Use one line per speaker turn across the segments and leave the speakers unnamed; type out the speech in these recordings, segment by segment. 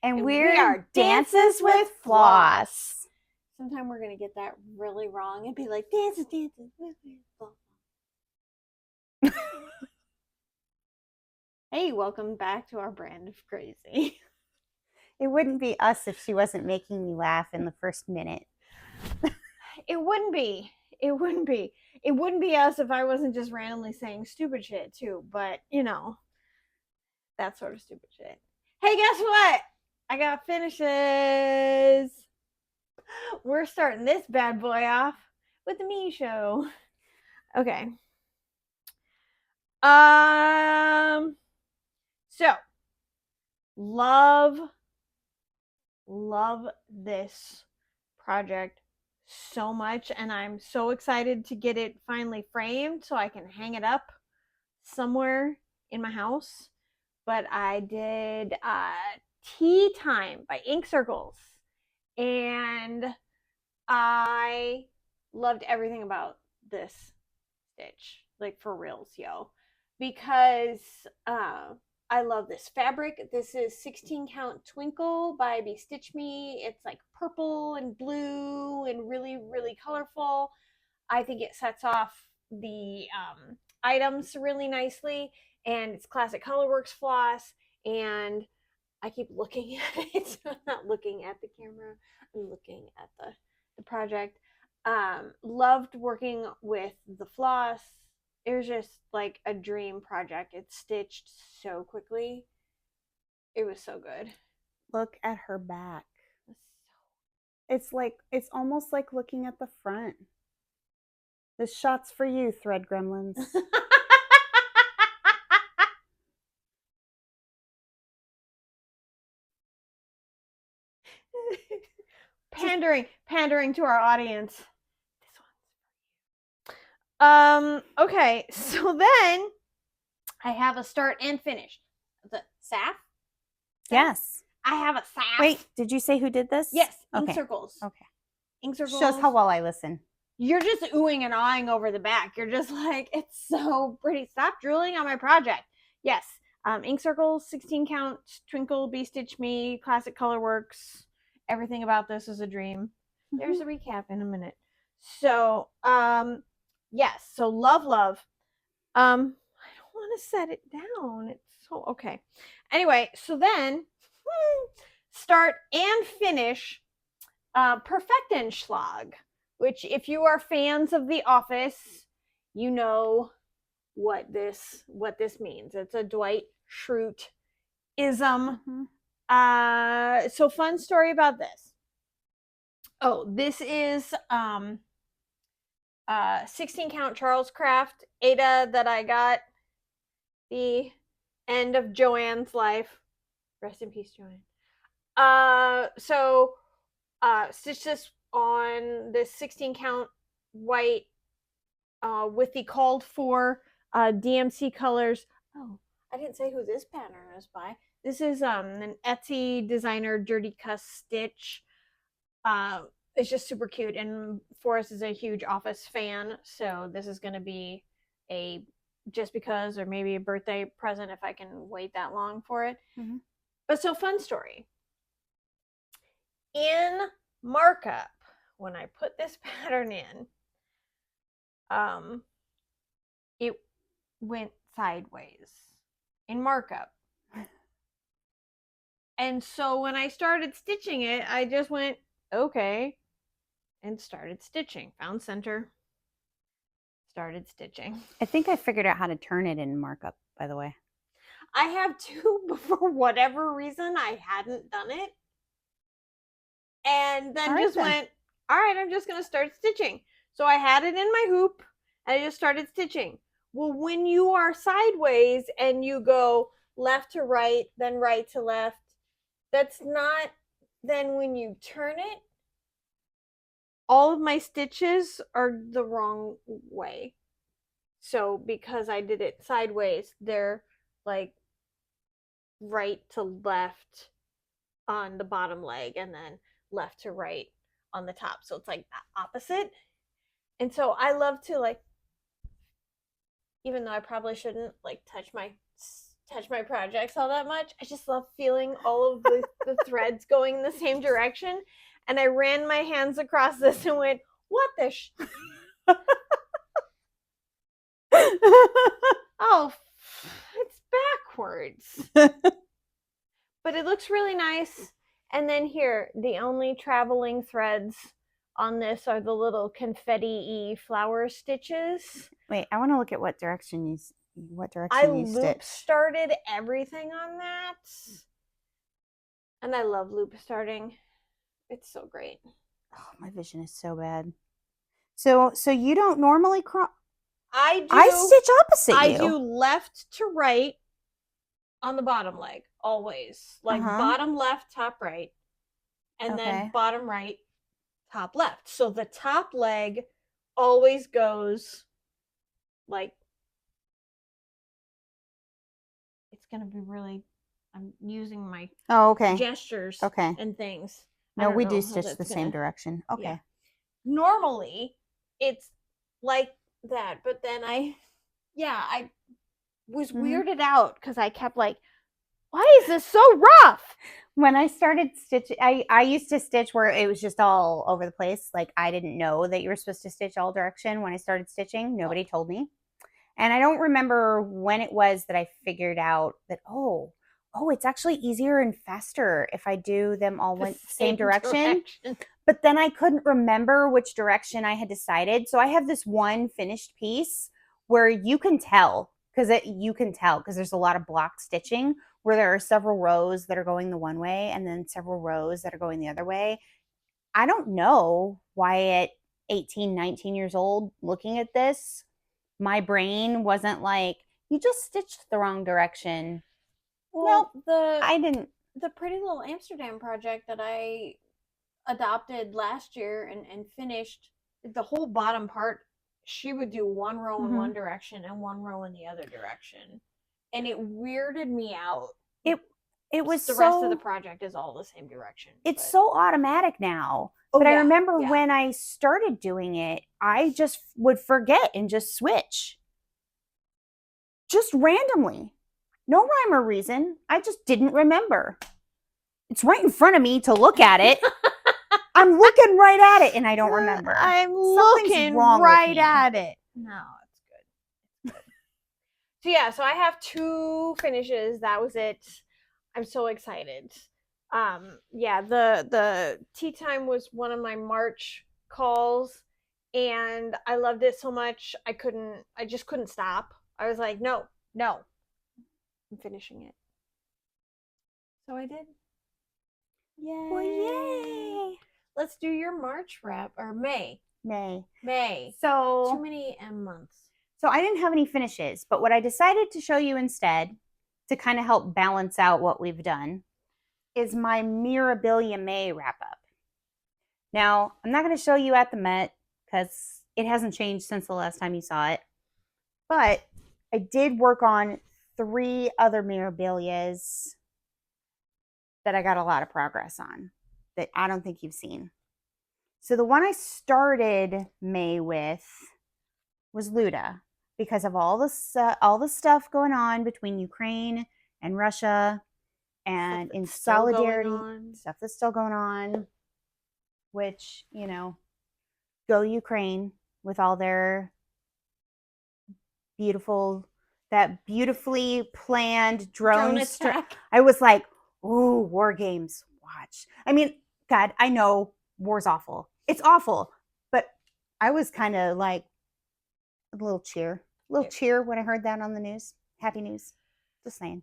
And we are Dances with Floss.
Sometime we're going to get that really wrong and be like, Dances with Floss. Hey, welcome back to our brand of crazy.
It wouldn't be us if she wasn't making me laugh in the first minute.
It wouldn't be. It wouldn't be. It wouldn't be us if I wasn't just randomly saying stupid shit too, but you know, that sort of stupid shit. Hey, guess what? I got finishes. We're starting this bad boy off with the me show. Okay. So love this project so much, and I'm so excited to get it finally framed so I can hang it up somewhere in my house. But I did Tea Time by Ink Circles, and I loved everything about this stitch, like for reals, yo, because I love this fabric. This is 16 count Twinkle by BeStitchMe. It's like purple and blue and really, really colorful. I think it sets off the items really nicely, and it's Classic Colorworks floss, and I keep looking at it. I'm not looking at the camera. I'm looking at the project. Loved working with the floss. It was just like a dream project. It stitched so quickly. It was so good.
Look at her back. It's almost like looking at the front. This shot's for you, Thread Gremlins.
pandering to our audience. This one's okay, so then I have a start and finish. The Saf?
Yes.
I have a Saf.
Wait, did you say who did this?
Yes,
okay.
Ink Circles.
Okay.
Ink Circles.
Shows how well I listen.
You're just oohing and awing over the back. You're just like, it's so pretty. Stop drooling on my project. Yes. Ink Circles, 16 count, Twinkle, BeStitchMe, Classic Colorworks. Everything about this is a dream. There's a recap in a minute. So, yes. So love. I don't want to set it down. It's so okay. Anyway, so then start and finish Perfectenschlag, which if you are fans of The Office, you know what this means. It's a Dwight Schrute-ism. So fun story about this. Oh, this is 16 count Charles Craft Aida that I got the end of Joanne's life. Rest in peace, Joanne. So stitch this on this 16 count white with the called for DMC colors. Oh, I didn't say who this pattern is by. This is an Etsy designer, DirtyCusStitch. It's just super cute, and Forrest is a huge Office fan, so this is going to be a just because, or maybe a birthday present if I can wait that long for it. But so fun story. In markup, when I put this pattern in, it went sideways in markup. And so when I started stitching it, I just went, okay, and started stitching. Found center, started stitching.
I think I figured out how to turn it in markup, by the way.
I have too, but for whatever reason, I hadn't done it. And then went, all right, I'm just going to start stitching. So I had it in my hoop, and I just started stitching. Well, when you are sideways and you go left to right, then right to left, that's not, then when you turn it, all of my stitches are the wrong way. So because I did it sideways, they're like right to left on the bottom leg and then left to right on the top. So it's like opposite. And so I love to, like, even though I probably shouldn't, like touch my touch my projects all that much. I just love feeling all of the threads going in the same direction. And I ran my hands across this and went, what the oh, it's backwards. But it looks really nice. And then here, the only traveling threads on this are the little confetti-y flower stitches.
Wait, I want to look at what direction you
I
stitch.
loop started everything on that. And I love loop starting. It's so great.
Oh, my vision is so bad. So you don't normally crop?
I do.
I stitch opposite you.
I do left to right on the bottom leg, always. Like bottom left, top right. And then bottom right, top left. So the top leg always goes like, it's going to be really, I'm using my gestures and things.
No, we do stitch the same direction. Okay.
Yeah. Normally, it's like that, but then I was weirded out because I kept like, why is this so rough?
When I started stitching, I used to stitch where it was just all over the place. Like, I didn't know that you were supposed to stitch all direction when I started stitching. Nobody told me. And I don't remember when it was that I figured out that, oh, it's actually easier and faster if I do them all the same direction. But then I couldn't remember which direction I had decided. So I have this one finished piece where you can tell, because there's a lot of block stitching where there are several rows that are going the one way and then several rows that are going the other way. I don't know why at 18, 19 years old looking at this, my brain wasn't like, you just stitched the wrong direction.
Well,
nope, I didn't.
The Pretty Little Amsterdam project that I adopted last year and finished, the whole bottom part, she would do one row in one direction and one row in the other direction. And it weirded me out.
It was
the rest of the project is all the same direction.
It's so automatic now. But I remember when I started doing it, I just would forget and just switch. Just randomly. No rhyme or reason. I just didn't remember. It's right in front of me to look at it. I'm looking right at it and I don't remember.
I'm looking right at it. No, it's good. It's good. So yeah, so I have 2 finishes. That was it. I'm so excited. Yeah, the tea time was one of my March calls and I loved it so much I just couldn't stop. I was like, no, I'm finishing it. So I did. Yay.
Well, yay.
Let's do your March wrap, or May.
So
too many M months.
So I didn't have any finishes, but what I decided to show you instead to kind of help balance out what we've done is my Mirabilia May wrap up. Now, I'm not going to show you at the Met because it hasn't changed since the last time you saw it, but I did work on 3 other Mirabilias that I got a lot of progress on that I don't think you've seen. So the one I started May with was Luda because of all the stuff going on between Ukraine and Russia and in solidarity, stuff that's still going on, which, you know, go Ukraine with all their beautifully planned drone attack. I was like, ooh, war games, watch. I mean, God, I know war's awful. It's awful. But I was kind of like a little cheer when I heard that on the news. Happy news. Just saying.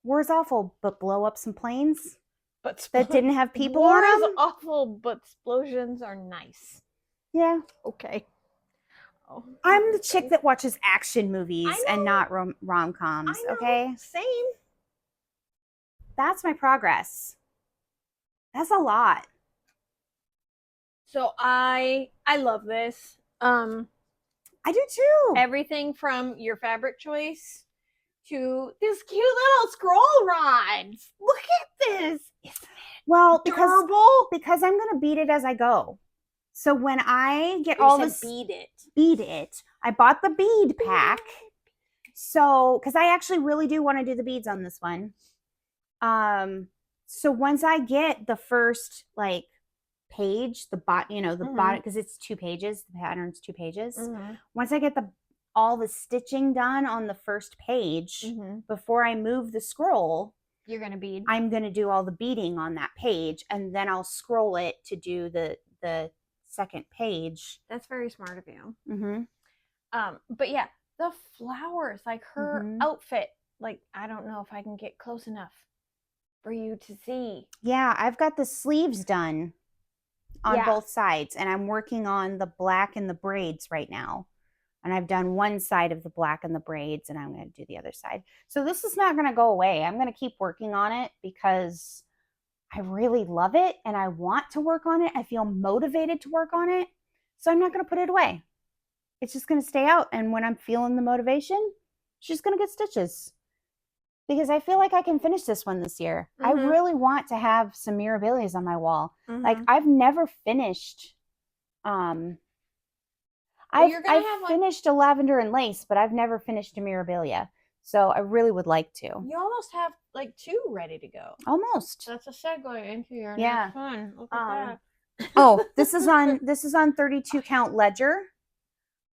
War's awful, but blow up some planes that didn't have people on them.
War is awful, but explosions are nice.
Yeah.
Okay. Oh,
I'm the chick that watches action movies and not rom-coms, okay?
Same.
That's my progress. That's a lot.
So I love this.
I do too.
Everything from your fabric choice to this cute little scroll rods. Look at this. Isn't it adorable?
Because I'm going to beat it as I go. So when I get bead it. I bought the bead pack So, because I actually really do want to do the beads on this one. So once I get the first like page, the bottom, because it's 2 pages, the pattern's 2 pages. Once I get all the stitching done on the first page, before I move the scroll,
you're gonna bead.
I'm gonna do all the beading on that page, and then I'll scroll it to do the second page.
That's very smart of you.
But
yeah, the flowers, like her outfit, like I don't know if I can get close enough for you to see.
Yeah, I've got the sleeves done on both sides, and I'm working on the black and the braids right now. And I've done one side of the black and the braids, and I'm going to do the other side. So this is not going to go away. I'm going to keep working on it because I really love it and I want to work on it. I feel motivated to work on it. So I'm not going to put it away. It's just going to stay out. And when I'm feeling the motivation, she's going to get stitches. Because I feel like I can finish this one this year. I really want to have some Mirabilias on my wall. Like I've never finished I've finished a lavender and lace, but I've never finished a Mirabilia. So I really would like to.
You almost have like 2 ready to go.
Almost.
That's a segue into your next one. Look at that.
Oh, this is on 32 count ledger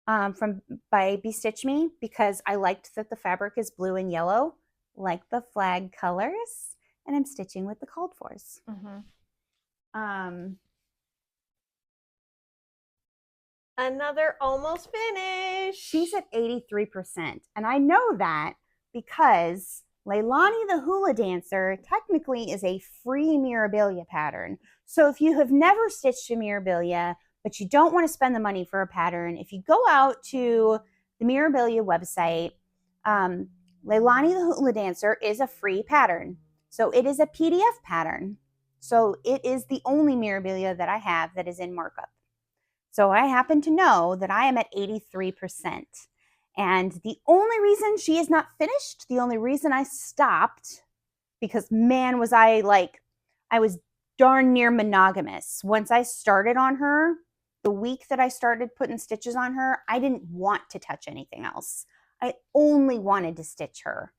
by BeStitchMe, because I liked that the fabric is blue and yellow, like the flag colors, and I'm stitching with the called fors.
Another almost finished.
She's at 83%. And I know that because Leilani the Hula Dancer technically is a free Mirabilia pattern. So if you have never stitched a Mirabilia, but you don't want to spend the money for a pattern, if you go out to the Mirabilia website, Leilani the Hula Dancer is a free pattern. So it is a PDF pattern. So it is the only Mirabilia that I have that is in markup. So I happen to know that I am at 83%. And the only reason she is not finished, the only reason I stopped, because man, was I was darn near monogamous. Once I started on her, the week that I started putting stitches on her, I didn't want to touch anything else. I only wanted to stitch her.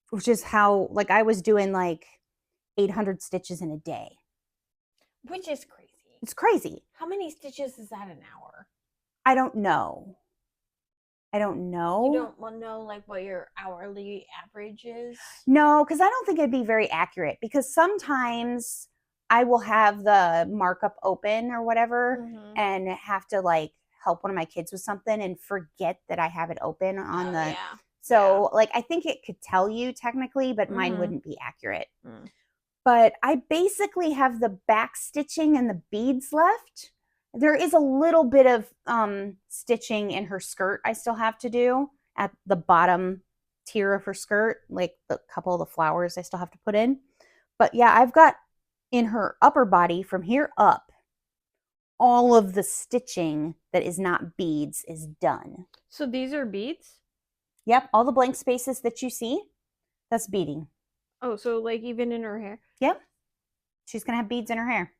Which is how, I was doing 800 stitches in a day.
Which is crazy.
It's crazy.
How many stitches is that an hour?
I don't know. You don't
want to know what your hourly average is?
No, because I don't think it'd be very accurate, because sometimes I will have the markup open or whatever and have to help one of my kids with something and forget that I have it open on So I think it could tell you technically, but mine wouldn't be accurate. But I basically have the back stitching and the beads left. There is a little bit of stitching in her skirt I still have to do at the bottom tier of her skirt, a couple of the flowers I still have to put in. But yeah, I've got in her upper body from here up, all of the stitching that is not beads is done.
So these are beads?
Yep, all the blank spaces that you see, that's beading.
Oh, so even in her hair?
Yep. She's going to have beads in her hair.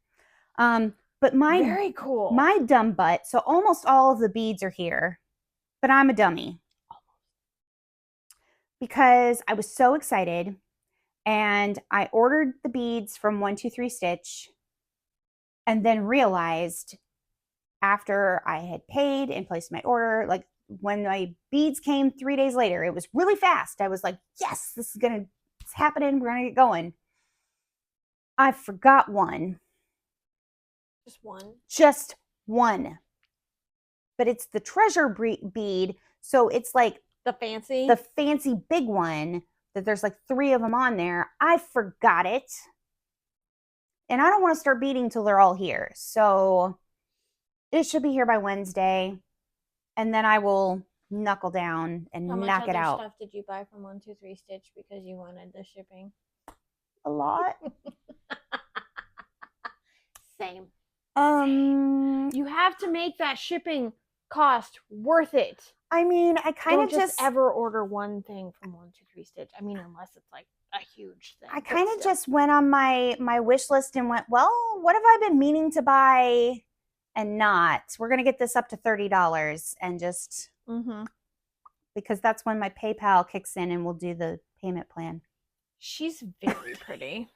But my
very cool.
My dumb butt, so almost all of the beads are here, but I'm a dummy. Because I was so excited and I ordered the beads from 123Stitch and then realized after I had paid and placed my order, when my beads came 3 days later, it was really fast. I was like, yes, it's happening. We're going to get going. I forgot one.
Just one?
Just one. But it's the treasure bead. So it's
the fancy
big one that there's 3 of them on there. I forgot it. And I don't want to start beading till they're all here. So it should be here by Wednesday. And then I will knuckle down and knock it out.
How much other stuff did you buy from 123Stitch because you wanted the shipping?
A lot.
Same. You have to make that shipping cost worth it.
I mean, I kind of
just ever order one thing from 123Stitch. I mean, unless it's a huge thing.
I kind of just went on my wish list and went, well, what have I been meaning to buy and not? We're going to get this up to $30 and just because that's when my PayPal kicks in and we'll do the payment plan.
She's very pretty.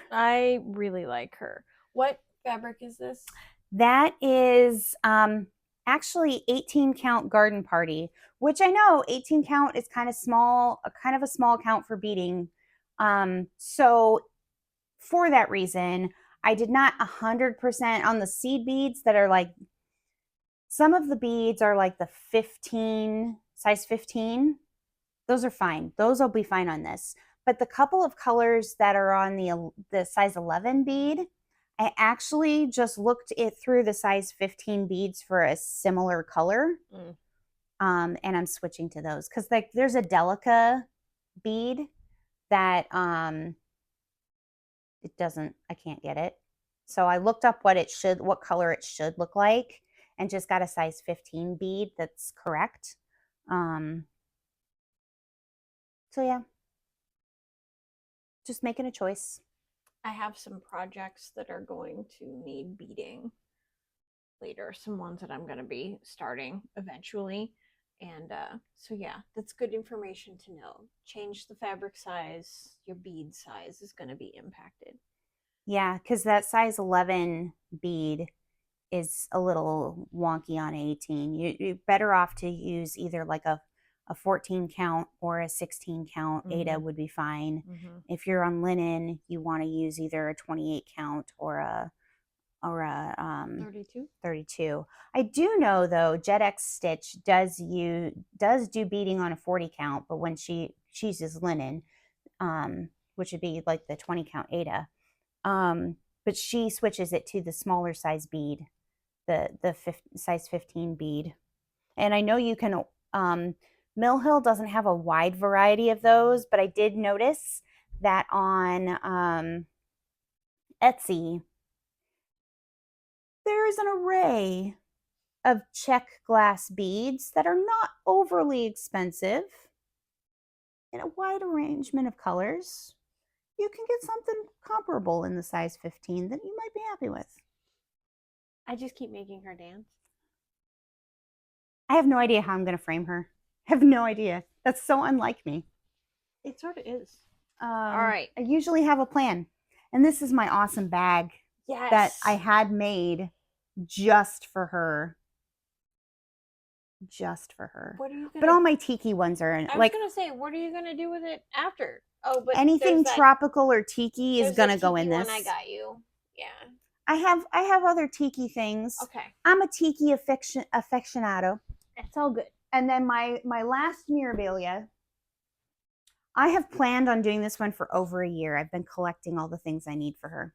I really like her. What fabric is this?
That is actually 18 count Garden Party, which I know 18 count is kind of small, kind of a small count for beading. So for that reason, I did not 100% on the seed beads that are like, some of the beads are like the 15, size 15. Those are fine. Those will be fine on this. But the couple of colors that are on the size 11 bead, I actually just looked it through the size 15 beads for a similar color. And I'm switching to those because like there's a Delica bead that it doesn't, I can't get it. So I looked up what color it should look like and just got a size 15 bead that's correct. So yeah, just making a choice.
I have some projects that are going to need beading later, some ones that I'm going to be starting eventually. And so yeah, that's good information to know. Change the fabric size, your bead size is going to be impacted.
Yeah, because that size 11 bead is a little wonky on 18. You're better off to use either like a 14 count or a 16 count. Aida would be fine. If you're on linen, you want to use either a 28 count or a 32. I do know though, JetXStitch does do beading on a 40 count, but when she uses linen, which would be like the 20 count Aida, but she switches it to the smaller size bead, the size 15 bead. And I know you can, Mill Hill doesn't have a wide variety of those, but I did notice that on Etsy, there is an array of check glass beads that are not overly expensive in a wide arrangement of colors. You can get something comparable in the size 15 that you might be happy with.
I just keep making her dance.
I have no idea how I'm going to frame her. I have no idea. That's so unlike me.
It sort of is.
All right. I usually have a plan. And this is my awesome bag that I had made just for her. Just for her.
What are you gonna,
but all my tiki ones are in.
I was going to say, what are you going to do with it after? Oh, but
anything tropical or tiki is going to go in this.
One I got you. Yeah.
I have other tiki things.
Okay.
I'm a tiki aficionado.
It's all good.
And then my last Mirabilia, I have planned on doing this one for over a year. I've been collecting all the things I need for her.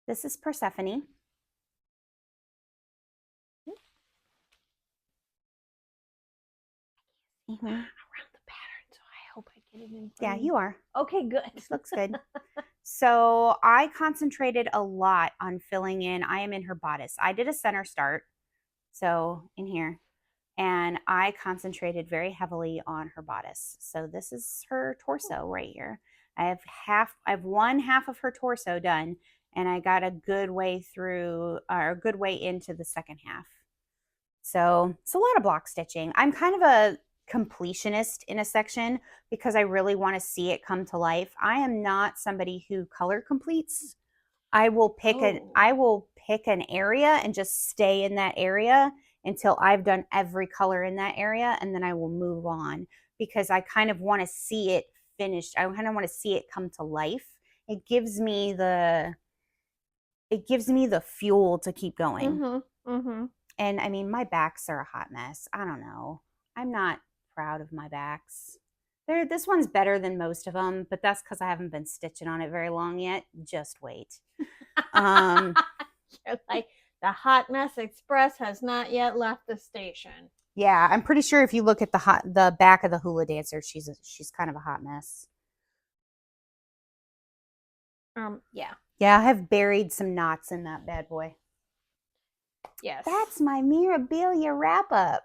This is Persephone.
Around the pattern, so I hope I get it in.
Yeah, you are.
Okay, good.
This looks good. So I concentrated a lot on filling in. I am in her bodice. I did a center start, so in here, and I concentrated very heavily on her bodice. So this is her torso right here. I have one half of her torso done, and I got a good way through, or a good way into the second half. So it's a lot of block stitching. I'm kind of a completionist in a section because I really want to see it come to life. I am not somebody who color completes. I will pick an area and just stay in that area until I've done every color in that area, and then I will move on because I kind of want to see it finished. I kind of want to see it come to life. It gives me the fuel to keep going. And I mean, my backs are a hot mess. I don't know. I'm not proud of my backs. This one's better than most of them, but that's because I haven't been stitching on it very long yet. Just wait.
You're like, the Hot Mess Express has not yet left the station.
Yeah, I'm pretty sure if you look at the back of the hula dancer, she's kind of a hot mess.
Yeah.
Yeah, I have buried some knots in that bad boy.
Yes.
That's my Mirabilia wrap up.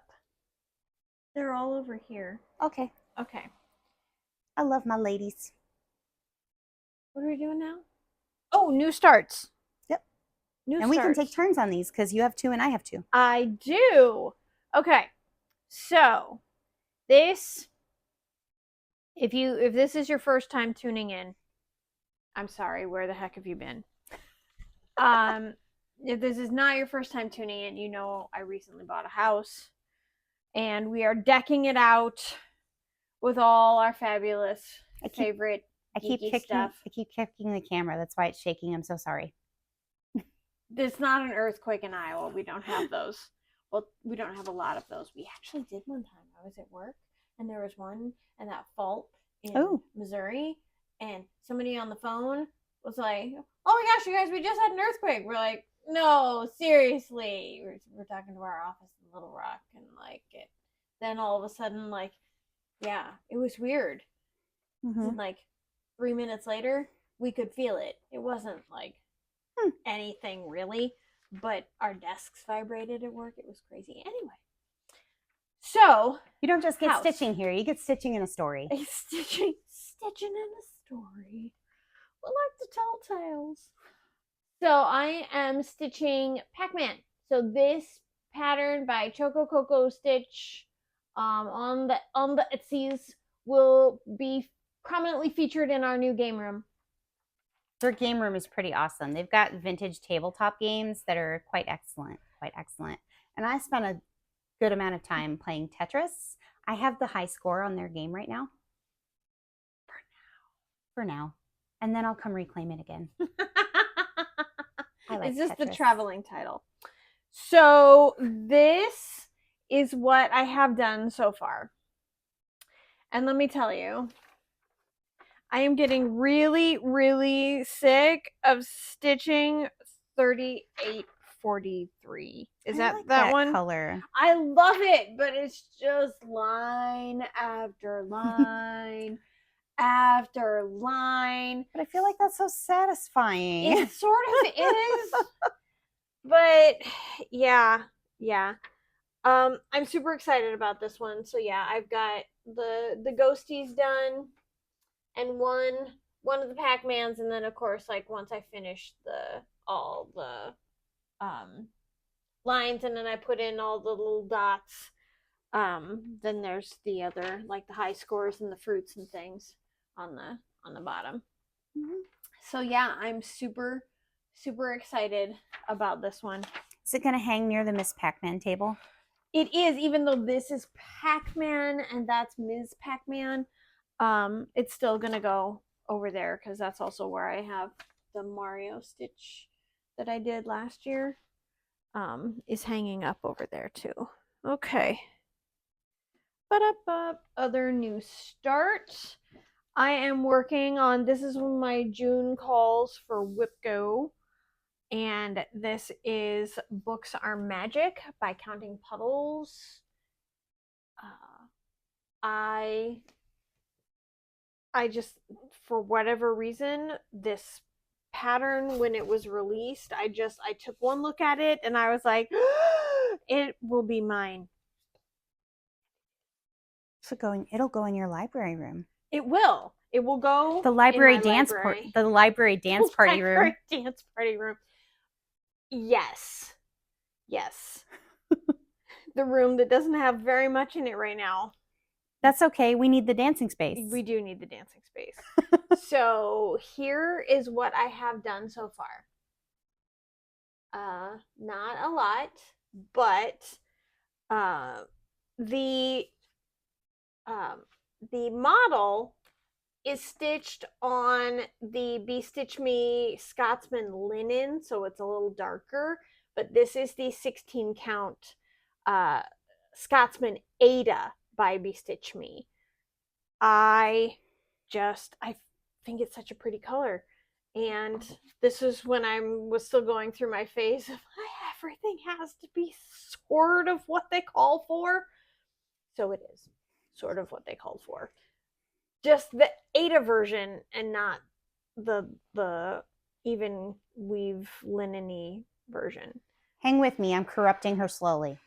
They're all over here.
Okay.
Okay.
I love my ladies.
What are we doing now? Oh, new starts.
Yep. And we can take turns on these because you have 2 and I have 2.
I do. Okay. So This, if this is your first time tuning in, I'm sorry, where the heck have you been? If this is not your first time tuning in, you know I recently bought a house and we are decking it out with all our fabulous favorite geeky stuff.
I keep kicking the camera. That's why it's shaking. I'm so sorry.
There's not an earthquake in Iowa. We don't have those. Well, we don't have a lot of those. We actually did one time. I was at work and there was one in that fault in Missouri, and somebody on the phone was like, "Oh my gosh, you guys, we just had an earthquake." We're like, "No, seriously." We're talking to our office in Little Rock, and like then all of a sudden, like, yeah, it was weird. And like 3 minutes later, we could feel it. It wasn't like anything really, but our desks vibrated at work. It was crazy. Anyway, so
you don't just get stitching here. You get stitching in a story.
Stitching in a story. We like to tell tales. So I am stitching PAC-MAN. So this pattern by ChocoCocoStitch on the Etsy's will be prominently featured in our new game room.
Their game room is pretty awesome. They've got vintage tabletop games that are quite excellent. And I spent a good amount of time playing Tetris. I have the high score on their game right now. For now. And then I'll come reclaim it again.
Is this Tetris. The traveling title? So this is what I have done so far. And let me tell you, I am getting really, really sick of stitching 3843. Is that one?
Color.
I love it, but it's just line after line after line.
But I feel like that's so satisfying.
It sort of is. But yeah. I'm super excited about this one. So yeah, I've got the ghosties done, and one of the PAC-MANs, and then of course, like once I finish all the lines, and then I put in all the little dots, then there's the other, like the high scores and the fruits and things on the bottom. So yeah, I'm super excited about this one.
Is it going to hang near the Miss PAC-MAN table?
It is, even though this is PAC-MAN and that's Ms. PAC-MAN. It's still gonna go over there because that's also where I have the Mario stitch that I did last year. Is hanging up over there too. Okay. Other new start. I am working on, this is one of my June calls for WhipGo, and this is Books Are Magic by Counting Puddles. I just, for whatever reason, this pattern, when it was released, I took one look at it and I was like, it will be mine.
So it'll go in your library room.
It will go
the library dance party room. Library dance party room.
Yes. The room that doesn't have very much in it right now.
That's okay. We need the dancing space.
We do need the dancing space. So here is what I have done so far. Not a lot, but the model is stitched on the BeStitchMe Scotsman linen, so it's a little darker. But this is the 16 count Scotsman Aida by BeStitchMe. I think it's such a pretty color, and this is when I was still going through my phase of everything has to be sort of what they call for. So it is sort of what they called for. Just the Aida version and not the even weave linen-y version.
Hang with me, I'm corrupting her slowly.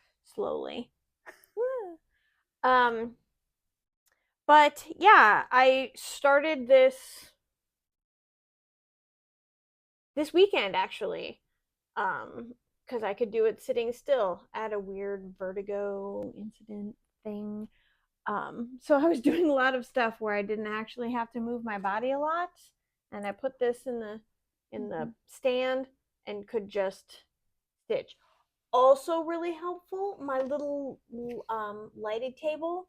But yeah, I started this weekend actually, because I could do it sitting still. I had a weird vertigo incident thing. So I was doing a lot of stuff where I didn't actually have to move my body a lot, and I put this in the stand and could just stitch. Also really helpful, my little lighting table.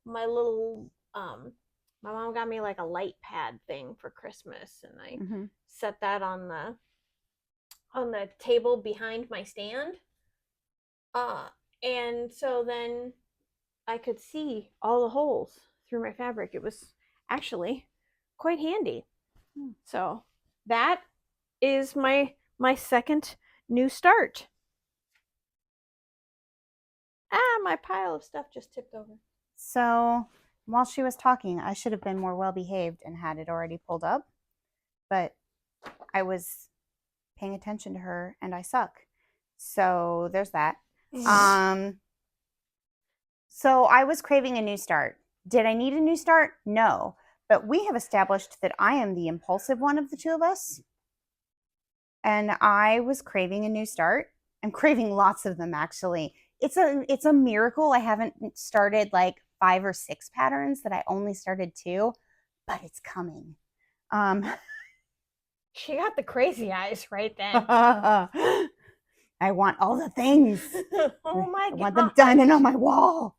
My little my mom got me like a light pad thing for Christmas, and I set that on the table behind my stand. And so then I could see all the holes through my fabric. It was actually quite handy. So that is my second new start. My pile of stuff just tipped over.
So while she was talking, I should have been more well behaved and had it already pulled up, but I was paying attention to her and I suck. So there's that. So I was craving a new start. Did I need a new start? No. But we have established that I am the impulsive one of the two of us. And I was craving a new start. I'm craving lots of them, actually. It's a miracle I haven't started like 5 or 6 patterns, that I only started 2, but it's coming.
She got the crazy eyes right then.
I want all the things.
Oh my God.
I want them done and on my wall.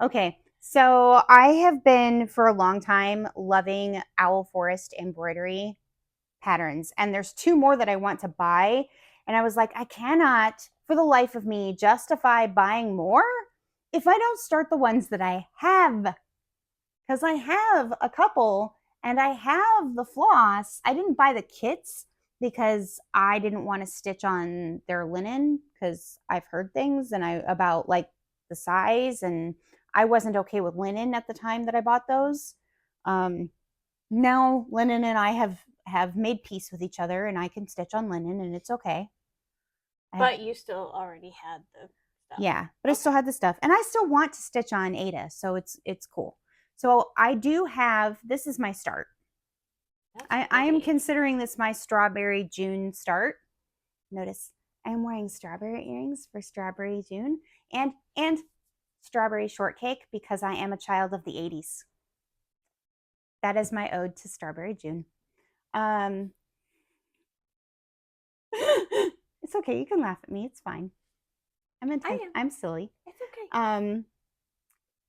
Okay, so I have been for a long time loving Owl Forest embroidery patterns, and there's 2 more that I want to buy, and I was like, I cannot for the life of me justify buying more if I don't start the ones that I have, because I have a couple and I have the floss. I didn't buy the kits because I didn't want to stitch on their linen, because I've heard things about like the size, and I wasn't okay with linen at the time that I bought those. Now linen and I have made peace with each other, and I can stitch on linen and it's okay.
But you still already had the stuff.
Yeah, but I still had the stuff, and I still want to stitch on Aida, so it's cool. So I do have, this is my start. I am considering this my Strawberry June start. Notice I am wearing strawberry earrings for Strawberry June, and strawberry shortcake, because I am a child of the 80s. That is my ode to Strawberry June. It's okay. You can laugh at me. It's fine. I'm silly.
It's okay.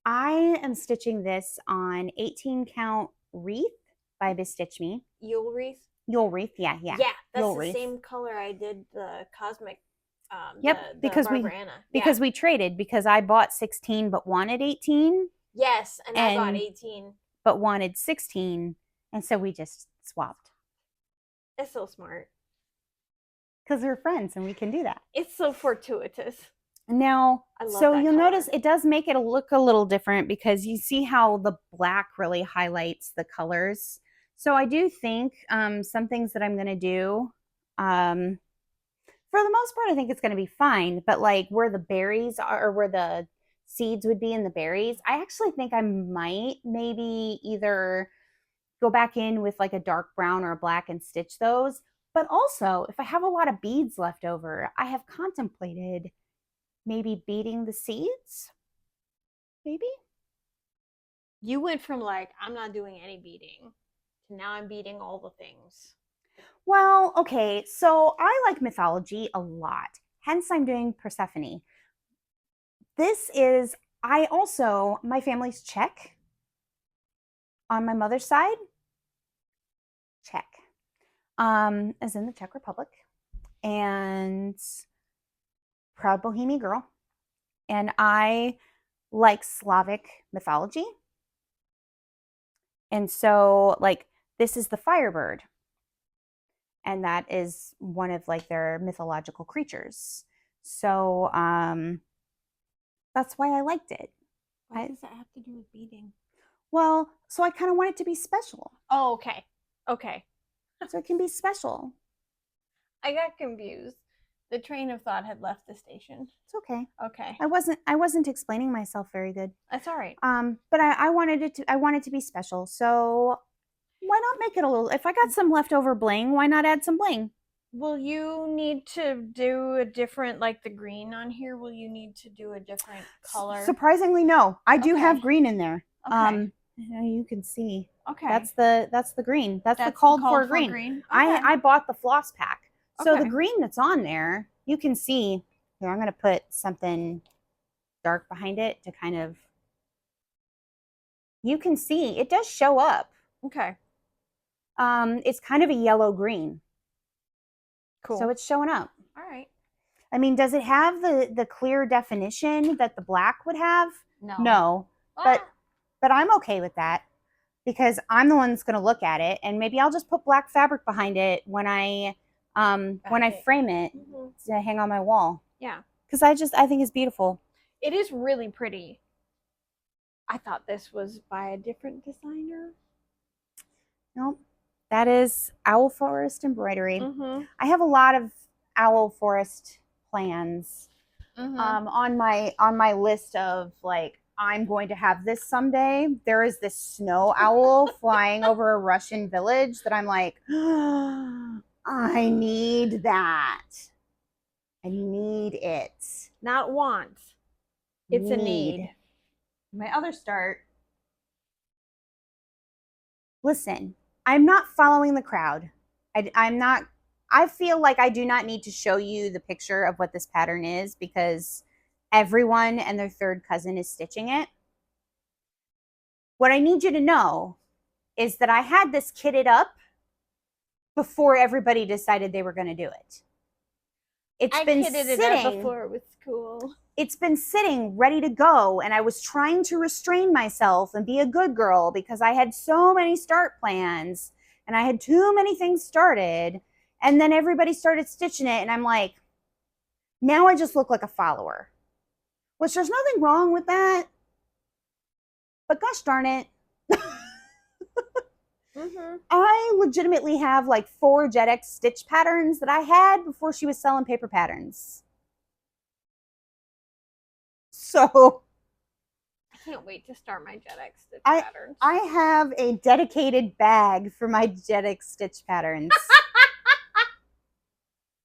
I am stitching this on 18 count wreath by BeStitchMe.
Yule wreath?
Yule wreath, yeah.
Yeah, that's Yule the wreath. Same color I did the cosmic.
Yep, because we traded, because I bought 16 but wanted 18.
Yes, and I bought 18
but wanted 16, and so we just swapped.
It's so smart.
Because we're friends and we can do that.
It's so fortuitous.
Now, so you'll notice it does make it look a little different, because you see how the black really highlights the colors. So I do think some things that I'm going to do, for the most part, I think it's going to be fine. But like where the berries are, or where the seeds would be in the berries, I actually think I might maybe either go back in with like a dark brown or a black and stitch those. But also, if I have a lot of beads left over, I have contemplated maybe beading the seeds. Maybe.
You went from like, I'm not doing any beading, to now I'm beading all the things.
Well, okay, so I like mythology a lot. Hence, I'm doing Persephone. This is, my family's Czech. On my mother's side, Czech. As in the Czech Republic. And proud Bohemian girl. And I like Slavic mythology. And so, like, this is the Firebird. And that is one of like their mythological creatures. So that's why I liked it.
What does that have to do with beading?
Well, so I kind of want it to be special.
Oh, okay. Okay.
So it can be special.
I got confused. The train of thought had left the station.
It's okay.
Okay.
I wasn't explaining myself very good.
That's all right.
But I wanted it to be special. So why not make it a little, if I got some leftover bling, why not add some bling?
Will you need to do a different, like the green on here? Will you need to do a different color?
Surprisingly, no. I do
Okay.
have green in there.
Okay.
You can see.
Okay.
That's the green. That's the
called
for
for
green.
green. Okay.
I bought the floss pack. So the
Okay.
green that's on there, you can see. Here, I'm going to put something dark behind it to kind of, you can see it does show up.
Okay.
It's kind of a yellow green.
Cool.
So it's showing up.
All right.
I mean, does it have the clear definition that the black would have?
No.
No. But I'm okay with that because I'm the one that's going to look at it, and maybe I'll just put black fabric behind it when I frame it to hang on my wall.
Yeah.
Because I think it's beautiful.
It is really pretty. I thought this was by a different designer.
Nope. That is Owl Forest Embroidery.
I
have a lot of Owl Forest plans on my list of, like, I'm going to have this someday. There is this snow owl flying over a Russian village that I'm like, I need that. I need it.
Not want. It's a need.
My other start. Listen, I'm not following the crowd. I'm not. I feel like I do not need to show you the picture of what this pattern is because everyone and their third cousin is stitching it. What I need you to know is that I had this kitted up before everybody decided they were going to do it. I kitted it up
before it was cool.
It's been sitting ready to go, and I was trying to restrain myself and be a good girl because I had so many start plans and I had too many things started, and then everybody started stitching it, and I'm like, now I just look like a follower, which there's nothing wrong with that, but gosh darn it. I legitimately have like 4 JetX stitch patterns that I had before she was selling paper patterns. So
I can't wait to start my JetX stitch patterns.
I have a dedicated bag for my JetX stitch patterns.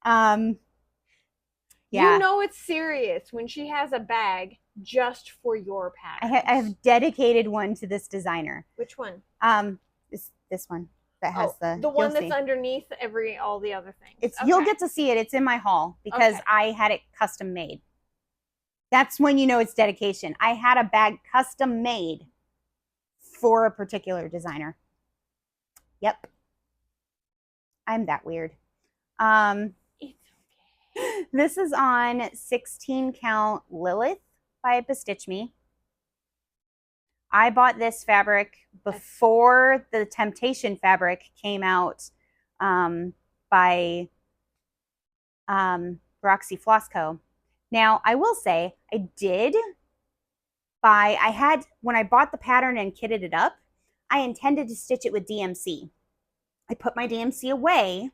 Yeah.
You know it's serious when she has a bag just for your patterns.
I have dedicated one to this designer.
Which one?
This one that has
the one that's underneath all the other things.
It's You'll get to see it. It's in my haul because I had it custom made. That's when you know it's dedication. I had a bag custom made for a particular designer. Yep. I'm that weird.
It's okay.
This is on 16 count Lilith by BeStitchMe. I bought this fabric before the Temptation fabric came out by Roxy Floss Co. Now, I will say, when I bought the pattern and kitted it up, I intended to stitch it with DMC. I put my DMC away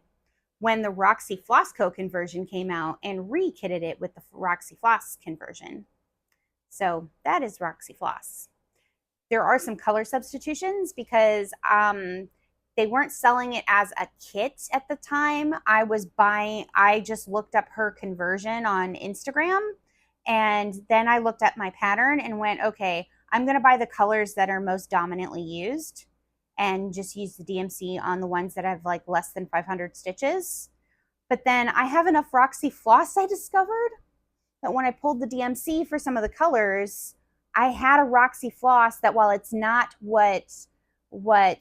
when the Roxy Floss Co. conversion came out and re-kitted it with the Roxy Floss conversion. So that is Roxy Floss. There are some color substitutions because they weren't selling it as a kit at the time. I just looked up her conversion on Instagram, and then I looked at my pattern and went, okay, I'm going to buy the colors that are most dominantly used and just use the DMC on the ones that have like less than 500 stitches. But then I have enough Roxy Floss, I discovered, that when I pulled the DMC for some of the colors, I had a Roxy Floss that, while it's not what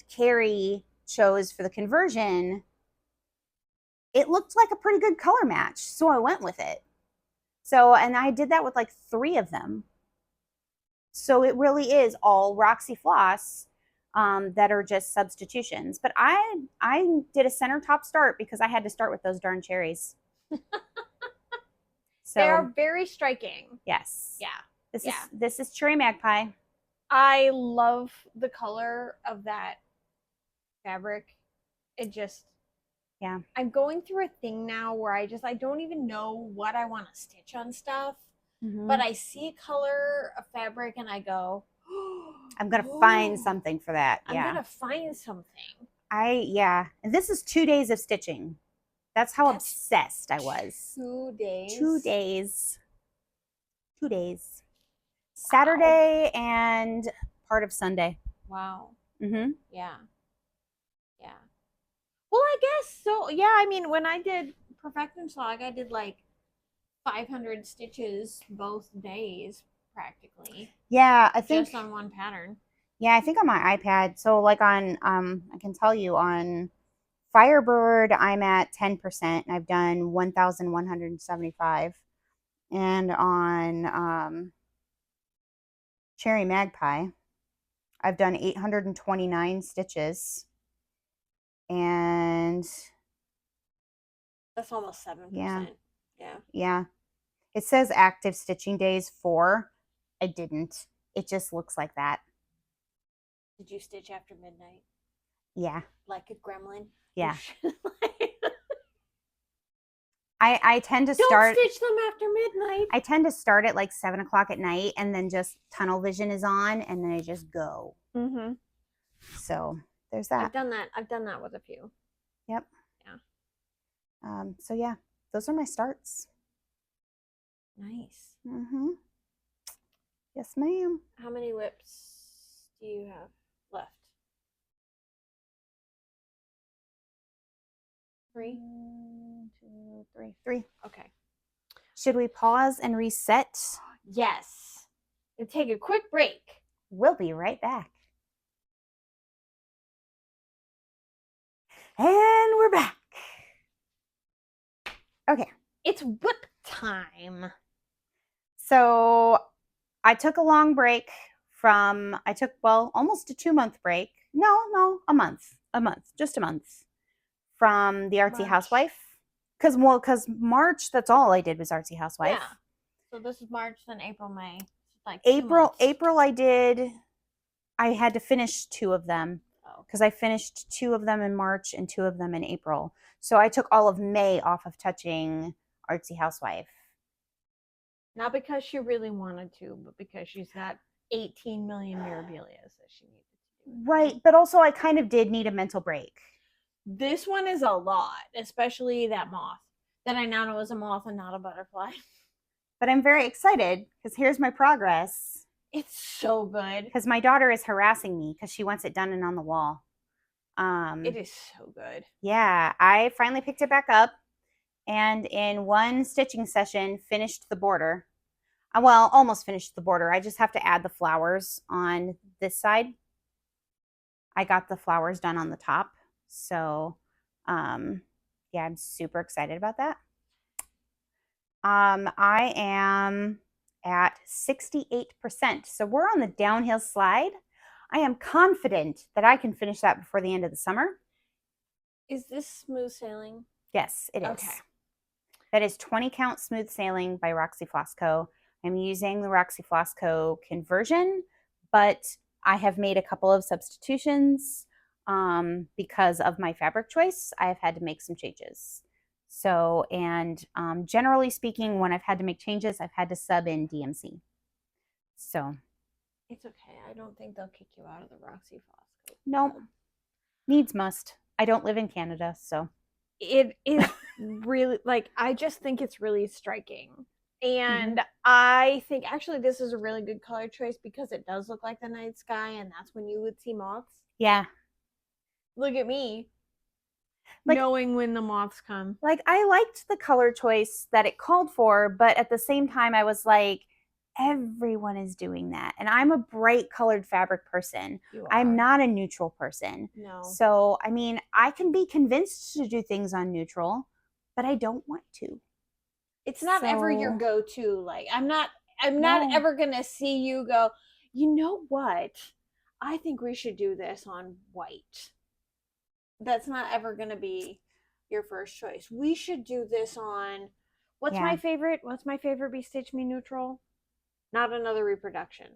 Carrie chose for the conversion, it looked like a pretty good color match. So I went with it. So, and I did that with like 3 of them. So it really is all Roxy Floss that are just substitutions. But I did a center top start because I had to start with those darn cherries. So
they are very striking.
Yes.
Yeah.
This is Cherry Magpie.
I love the color of that fabric. It just,
yeah.
I'm going through a thing now where I don't even know what I want to stitch on stuff. But I see a color of fabric and I go,
I'm going to find something for that.
I'm going to find something.
And this is 2 days of stitching. That's how obsessed I was.
2 days.
2 days. 2 days. Saturday and part of Sunday.
Wow.
Mm-hmm.
Yeah. Yeah. Well, I guess so. Yeah, I mean, when I did Perfectenschlag, I did like 500 stitches both days practically.
Yeah, I think
just on one pattern.
Yeah, I think on my iPad. So like on I can tell you on Firebird I'm at 10% and I've done 1,175. And on Cherry Magpie I've done 829 stitches. And
that's almost 7%. Yeah.
Yeah. It says active stitching days 4. I didn't. It just looks like that.
Did you stitch after midnight?
Yeah.
Like a gremlin?
Yeah. I tend to
Don't stitch them after midnight.
I tend to start at like 7 o'clock at night and then just tunnel vision is on and then I just go.
Mm-hmm.
So there's that.
I've done that. I've done that with a few.
Yep.
Yeah.
So yeah, those are my starts.
Nice.
Mm-hmm. Yes, ma'am.
How many whips do you have left? 3?
1, 2, 3. 3.
Okay.
Should we pause and reset?
Yes. And take a quick break.
We'll be right back. And we're back. Okay.
It's whip time.
So I took a long break almost a 2-month break. No, a month, just a month from the Artsy Housewife. Because March, that's all I did was Artsy Housewife.
Yeah. So this is March, then April, May. Like
April I had to finish 2 of them. Because I finished 2 of them in March and 2 of them in April. So I took all of May off of touching Artsy Housewife.
Not because she really wanted to, but because she's got 18 million Mirabilias that she needed to do.
Right, but also I kind of did need a mental break.
This one is a lot, especially that moth. That I now know is a moth and not a butterfly.
But I'm very excited because here's my progress.
It's so good.
Because my daughter is harassing me because she wants it done and on the wall.
It is so good.
Yeah, I finally picked it back up and in one stitching session finished the border. Well, almost finished the border. I just have to add the flowers on this side. I got the flowers done on the top. So, yeah, I'm super excited about that. I am at 68%. So we're on the downhill slide. I am confident that I can finish that before the end of the summer.
Is this smooth sailing?
Yes, it is.
Okay.
That is 20 count smooth sailing by Roxy Floss Co. I'm using the Roxy Floss Co. conversion, but I have made a couple of substitutions because of my fabric choice. I've had to make some changes. So, and generally speaking, when I've had to make changes, I've had to sub in DMC. So.
It's okay. I don't think they'll kick you out of the Roxy Floss Co.
Nope. Needs must. I don't live in Canada, so.
It is really, like, I just think it's really striking. And I think actually this is a really good color choice because it does look like the night sky and that's when you would see moths.
Yeah.
Look at me. Like, knowing when the moths come.
Like, I liked the color choice that it called for, but at the same time I was like, everyone is doing that. And I'm a bright colored fabric person. I'm not a neutral person.
No.
So, I mean, I can be convinced to do things on neutral, but I don't want to.
It's not ever your go-to. Like, I'm not ever going to see you go, you know what? I think we should do this on white. That's not ever going to be your first choice. We should do this on, what's my favorite BeStitchMe neutral? Not Another Reproduction.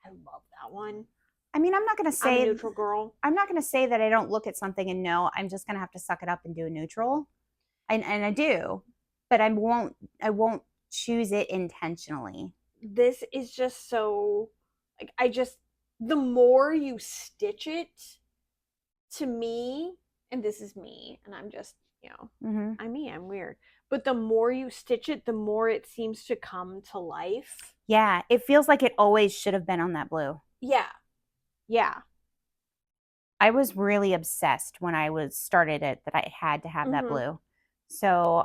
I love that one.
I mean, I'm not going to say,
I'm a neutral girl.
I'm not going to say that I don't look at something and know. I'm just going to have to suck it up and do a neutral. And I do, but I won't choose it intentionally.
This is just so, like, the more you stitch it, to me, and this is me, and I'm just you know,
Mm-hmm.
I'm weird. But the more you stitch it, the more it seems to come to life.
Yeah, it feels like it always should have been on that blue.
Yeah. Yeah.
I was really obsessed when I was started it that I had to have that blue. So,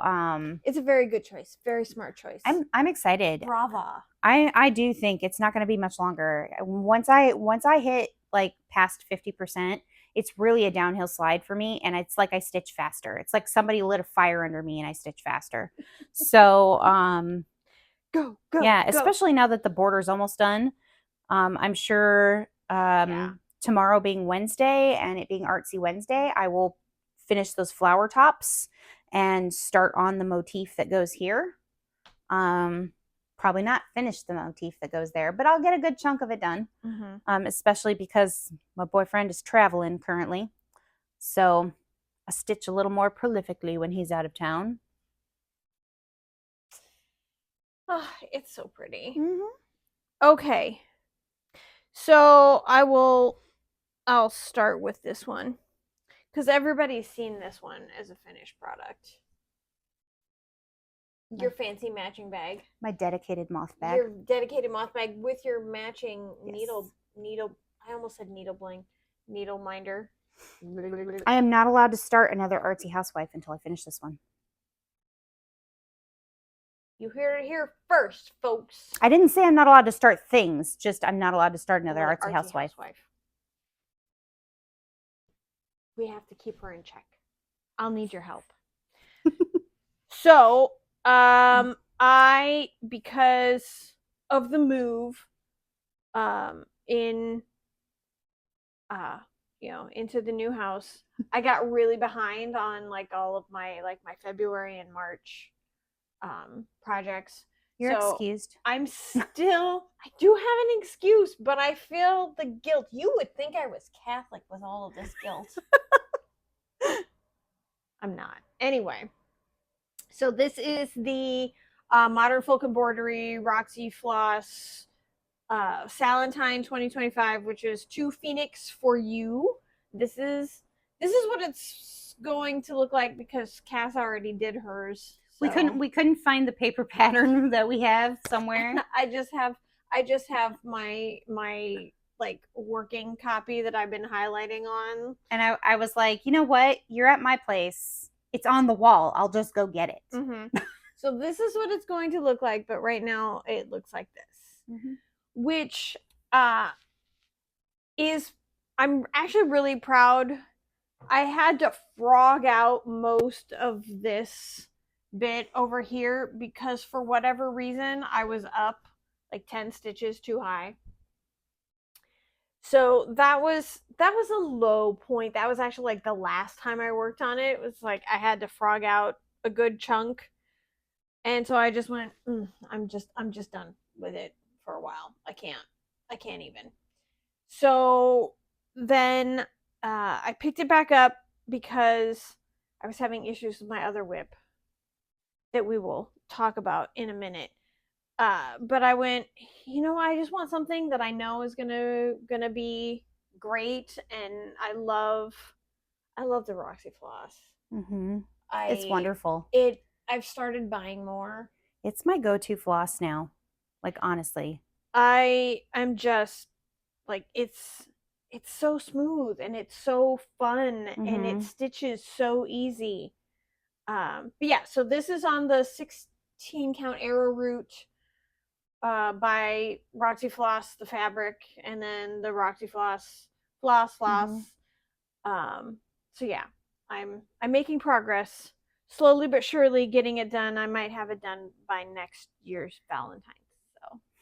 it's a very good choice. Very smart choice.
I'm excited.
Brava.
I do think it's not going to be much longer. Once I hit like past 50%, it's really a downhill slide for me, and it's like I stitch faster. It's like somebody lit a fire under me and I stitch faster. So,
go,
yeah,
go.
especially now that the border's almost done. I'm sure tomorrow being Wednesday and it being Artsy Wednesday, I will finish those flower tops and start on the motif that goes here. Probably not finish the motif that goes there, but I'll get a good chunk of it done. Especially because my boyfriend is traveling currently. So I stitch a little more prolifically when he's out of town.
Oh, it's so pretty. Okay. So I'll start with this one because everybody's seen this one as a finished product. Your fancy matching bag.
My dedicated moth bag.
Your dedicated moth bag with your matching needle. I almost said needle bling. Needle minder.
I am not allowed to start another artsy housewife until I finish this one.
You heard it here first, folks.
I didn't say I'm not allowed to start things, just I'm not allowed to start another artsy housewife.
We have to keep her in check. I'll need your help. So, because of the move, into the new house, I got really behind on like all of my February and March projects.
You're excused.
I do have an excuse, but I feel the guilt. You would think I was Catholic with all of this guilt. I'm not. Anyway, so this is the Modern Folk Embroidery Roxy Floss Salentine 2025, which is To Phoenix for You. This is what it's going to look like because Cass already did hers. So.
We couldn't find the paper pattern that we have somewhere.
I just have my like working copy that I've been highlighting on.
And I was like, you know what? You're at my place. It's on the wall. I'll just go get it.
So this is what it's going to look like, but right now it looks like this. Which is, I'm actually really proud. I had to frog out most of this bit over here because for whatever reason I was up like 10 stitches too high. So that was a low point. That was actually like the last time I worked on it. It was like I had to frog out a good chunk. And so I just went, I'm just done with it for a while. I can't even. So then I picked it back up because I was having issues with my other whip that we will talk about in a minute. But I went, I just want something that I know is gonna be great, and I love the Roxy Floss.
It's wonderful.
I've started buying more.
It's my go-to floss now. Like honestly,
I'm just like it's so smooth and it's so fun and it stitches so easy. But yeah, so this is on the 16 count Arrowroot by Roxy Floss, the fabric, and then the Roxy Floss. So yeah, I'm making progress, slowly but surely getting it done. I might have it done by next year's Valentine's.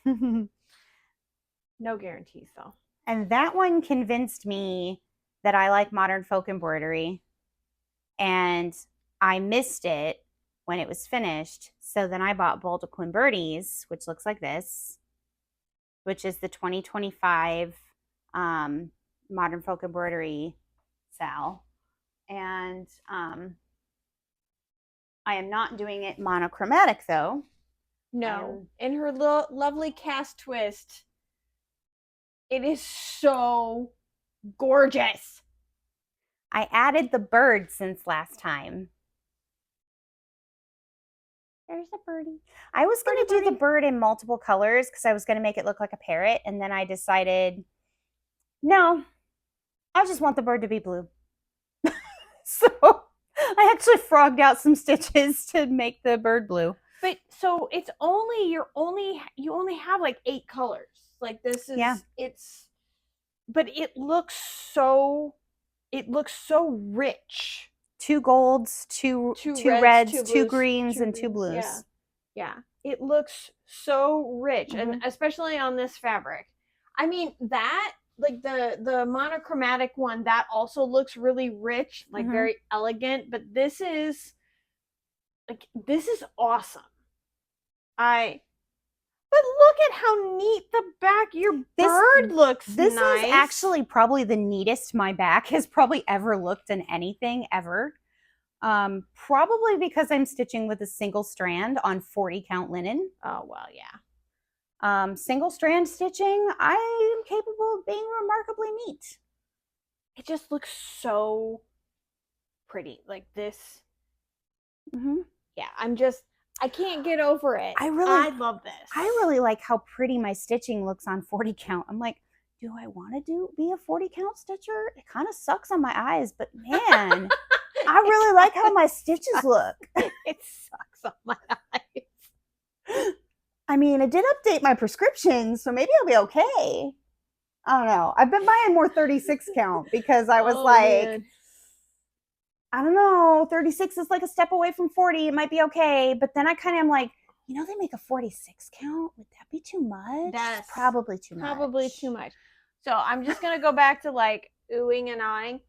So no guarantees though.
And that one convinced me that I like modern folk embroidery, and I missed it when it was finished. So then I bought Bold Quimberties, which looks like this, which is the 2025 modern folk embroidery Sal. And I am not doing it monochromatic though.
No, in her lovely cast twist. It is so gorgeous.
I added the bird since last time.
There's a birdie.
I was going to do the
Birdie.
bird in multiple colors because I was going to make it look like a parrot. And then I decided, no, I just want the bird to be blue. So I actually frogged out some stitches to make the bird blue.
But so it's only you only have like 8 colors. Like this is but it looks so rich.
2 golds, two reds, 2 greens, and 2 blues.
Yeah. It looks so rich,
Mm-hmm.
and especially on this fabric. I mean, that like the monochromatic one, that also looks really rich, like very elegant, but this is awesome. But look at how neat the back your bird looks.
This
nice.
is actually probably the neatest my back has probably ever looked in anything ever. Probably because I'm stitching with a single strand on 40 count linen.
Oh, well, yeah.
Single strand stitching, I am capable of being remarkably neat.
It just looks so pretty. Like this. Yeah, I can't get over it. I love this.
I really like how pretty my stitching looks on 40 count. I'm like, do I want to be a 40 count stitcher? It kind of sucks on my eyes, but man, I really like how my stitches look.
It sucks on my eyes.
I mean, I did update my prescription, so maybe I'll be okay. I don't know. I've been buying more 36 count because I was man. I don't know, 36 is like a step away from 40. It might be okay. But then I kind of am like, they make a 46 count. Would that be too much?
That's
probably too much.
Probably too much. So I'm just going to go back to like oohing and ahhing.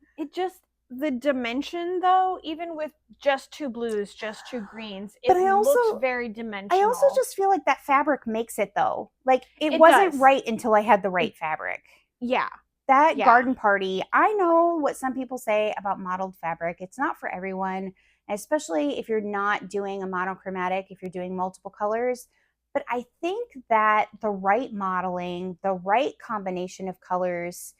The dimension though, even with just 2 blues, just 2 greens, looks very dimensional.
I also just feel like that fabric makes it though. Like it wasn't right until I had the right fabric.
Yeah.
That garden party, I know what some people say about modeled fabric. It's not for everyone, especially if you're not doing a monochromatic, if you're doing multiple colors. But I think that the right modeling, the right combination of colors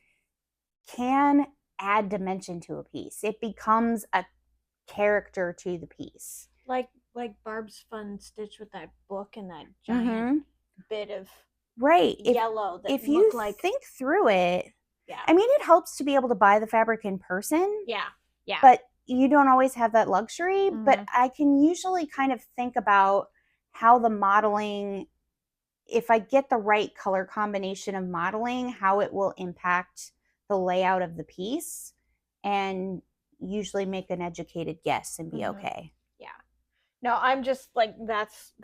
can add dimension to a piece. It becomes a character to the piece.
Like Barb's fun stitch with that book and that giant bit of yellow that
if you think through it.
Yeah.
I mean, it helps to be able to buy the fabric in person.
Yeah. Yeah.
But you don't always have that luxury. But I can usually kind of think about how the modeling, if I get the right color combination of modeling, how it will impact the layout of the piece, and usually make an educated guess and be okay.
Yeah. No, I'm just like, that's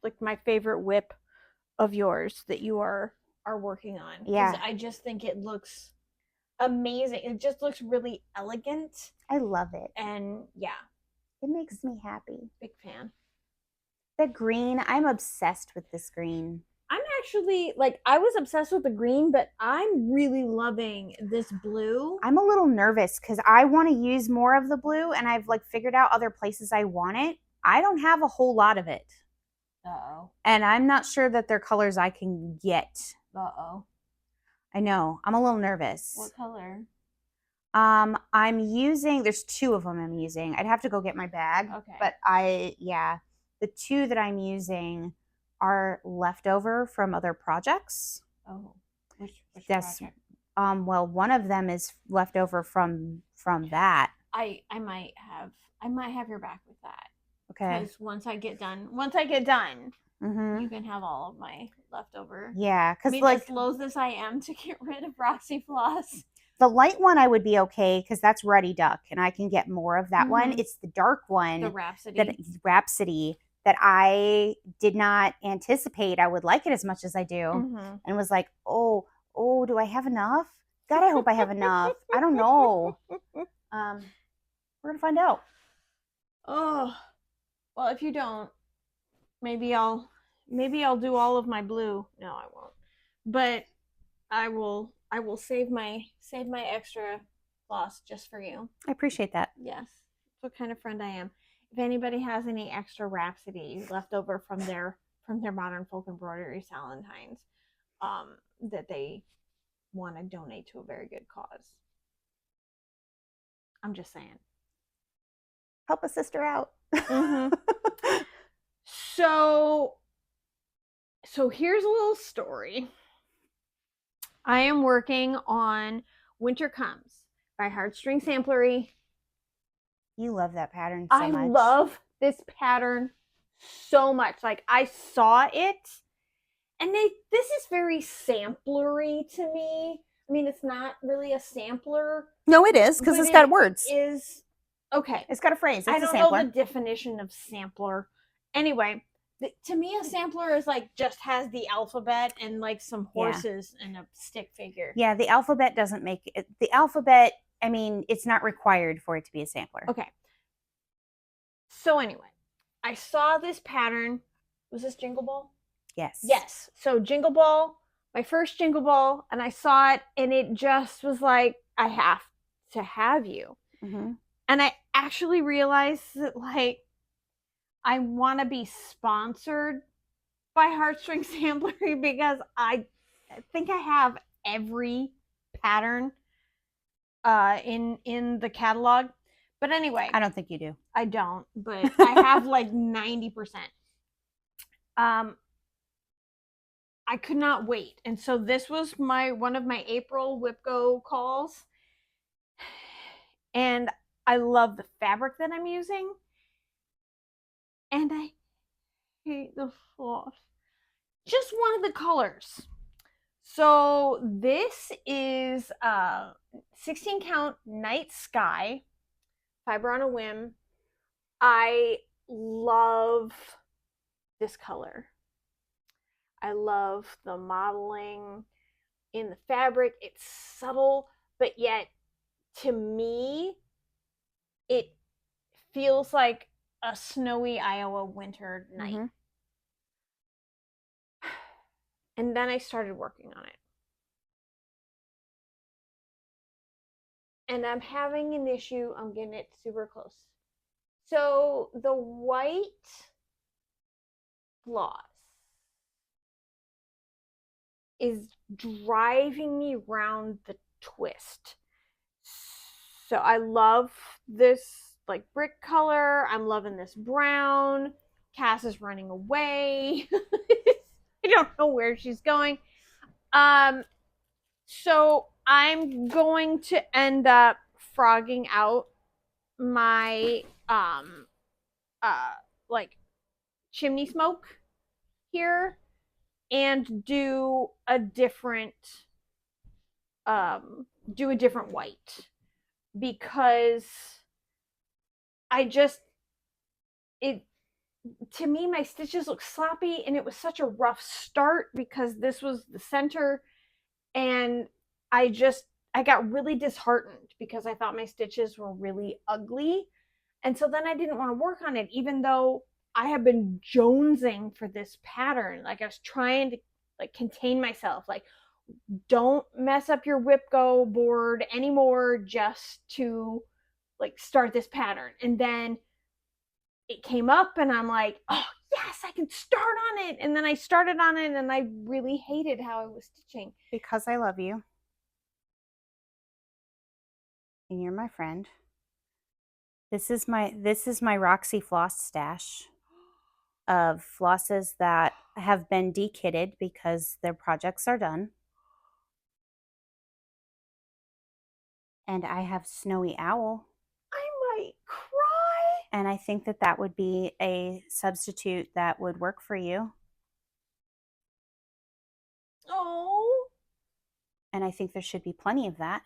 like my favorite whip of yours that you are working on.
Yeah.
I just think it looks amazing. It just looks really elegant.
I love it.
And yeah.
It makes me happy.
Big fan.
The green, I'm obsessed with this green.
I'm actually, like, I was obsessed with the green, but I'm really loving this blue.
I'm a little nervous because I want to use more of the blue, and I've like figured out other places I want it. I don't have a whole lot of it.
Uh-oh.
And I'm not sure that they're colors I can get.
Uh-oh.
I know. I'm a little nervous.
What color?
I'm using, there's 2 of them I'm using. I'd have to go get my bag.
Okay.
But the 2 that I'm using are leftover from other projects.
Oh, which project?
Well, one of them is leftover from that.
I might have your back with that.
Okay.
Because once I get done, you can have all of my leftover.
Yeah, because
as loath as I am to get rid of Roxy Floss.
The light one I would be okay because that's Ruddy Duck, and I can get more of that one. It's the dark one,
the
Rhapsody, that I did not anticipate I would like it as much as I do, and was like, oh, do I have enough? God, I hope I have enough. I don't know. We're gonna find out.
Oh, well, if you don't, maybe I'll do all of my blue. No, I won't. But I will save my extra floss just for you.
I appreciate that.
Yes. That's what kind of friend I am. If anybody has any extra Rhapsody left over from their Modern Folk Embroidery Salentines, that they want to donate to a very good cause. I'm just saying.
Help a sister out.
So here's a little story. I am working on Winter Comes by Heartstring Samplery.
You love that pattern so much.
I love this pattern so much. Like, I saw it, and this is very samplery to me. I mean, it's not really a sampler.
No, it is, because it's got words.
Okay.
It's got a phrase. It's
I don't know the definition of sampler. Anyway, to me, a sampler is like just has the alphabet and like some horses and a stick figure.
Yeah, the alphabet doesn't make it. The alphabet, I mean, it's not required for it to be a sampler.
Okay. So anyway, I saw this pattern. Was this Jingle Ball?
Yes.
Yes. So Jingle Ball, my first Jingle Ball, and I saw it, and it just was like, I have to have you.
Mm-hmm.
And I actually realized that, like, I want to be sponsored by Heartstring Samplery because I think I have every pattern in the catalog. But anyway,
I don't think you do.
I don't, but I have like 90%. I could not wait. And so this was one of my April WhipGo calls. And I love the fabric that I'm using. And I hate the floss. Just one of the colors. So this is 16 count Night Sky fiber on a whim. I love this color. I love the modeling in the fabric. It's subtle, but yet to me, it feels like a snowy Iowa winter night. Mm-hmm. And then I started working on it. And I'm having an issue. I'm getting it super close. So the white floss is driving me around the twist. So I love this like brick color. I'm loving this brown. Cass is running away. I don't know where she's going. So I'm going to end up frogging out my like chimney smoke here and do a different white, because to me, my stitches look sloppy, and it was such a rough start because this was the center, and I got really disheartened because I thought my stitches were really ugly. And so then I didn't want to work on it, even though I have been jonesing for this pattern. Like, I was trying to like contain myself, like, don't mess up your WhipGo board anymore just to like start this pattern. And then it came up and I'm like, oh yes, I can start on it. And then I started on it and I really hated how I was stitching.
Because I love you. And you're my friend. This is my Roxy Floss stash of flosses that have been dekitted because their projects are done. And I have Snowy Owl.
I might cry.
And I think that would be a substitute that would work for you.
Oh.
And I think there should be plenty of that.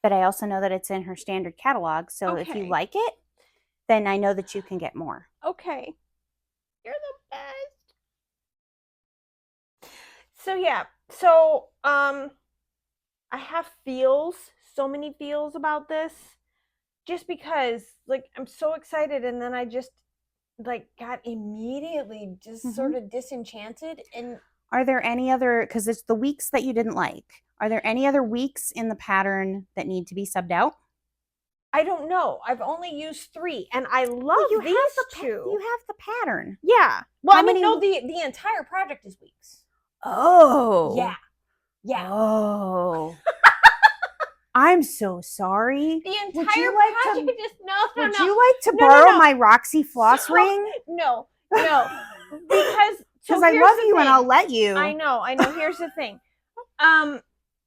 But I also know that it's in her standard catalog. So if you like it, then I know that you can get more.
Okay. You're the best. So yeah. So I have so many feels about this, just because like I'm so excited, and then I just like got immediately just sort of disenchanted. And
are there any other, because it's the weeks that you didn't like, are there any other weeks in the pattern that need to be subbed out?
I don't know. I've only used 3, and I love these 2.
You have the pattern.
Yeah. Well, no, the entire project is weeks.
Oh.
Yeah. Yeah.
Oh. I'm so sorry.
The entire
Would you like
project
to,
is no.
would you like to borrow my Roxy Floss
So-
ring?
No, because
I
here's
love
the
you and
thing.
I'll let you.
I know. Here's the thing.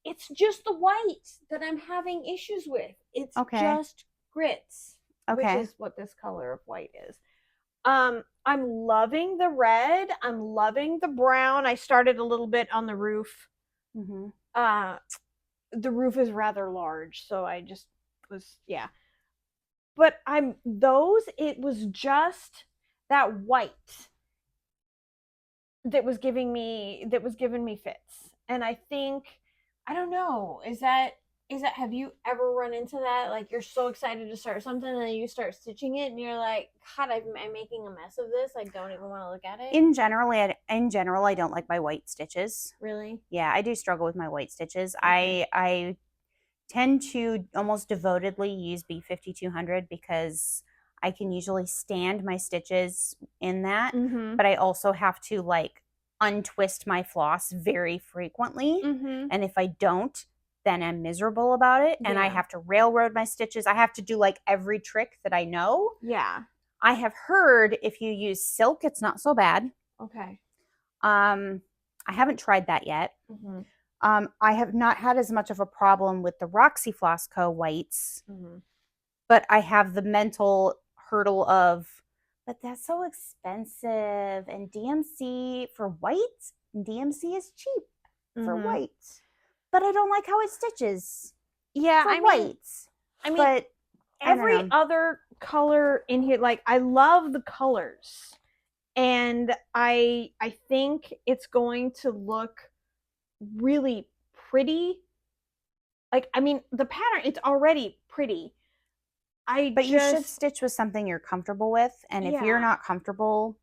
It's just the white that I'm having issues with. It's just grits, which is what this color of white is. I'm loving the red. I'm loving the brown. I started a little bit on the roof.
Mm-hmm.
The roof is rather large, so I just was, yeah. But it was just that white that was giving me fits. And I think, I don't know, is that have you ever run into that? Like, you're so excited to start something and then you start stitching it and you're like, God, I'm making a mess of this. I don't even want to look at it.
In general, I don't like my white stitches.
Really?
Yeah, I do struggle with my white stitches. Okay. I tend to almost devotedly use B5200 because I can usually stand my stitches in that, but I also have to like untwist my floss very frequently. And if I don't, then I'm miserable about it. And I have to railroad my stitches. I have to do like every trick that I know.
Yeah.
I have heard if you use silk, it's not so bad.
Okay.
I haven't tried that yet. I have not had as much of a problem with the Roxy Floss Co. whites, but I have the mental hurdle of, but that's so expensive. And DMC for white, DMC is cheap for white. But I don't like how it stitches.
Yeah,
for white. But
every other color in here, like, I love the colors. And I think it's going to look really pretty. Like, I mean, the pattern, it's already pretty.
But you should stitch with something you're comfortable with. And if you're not comfortable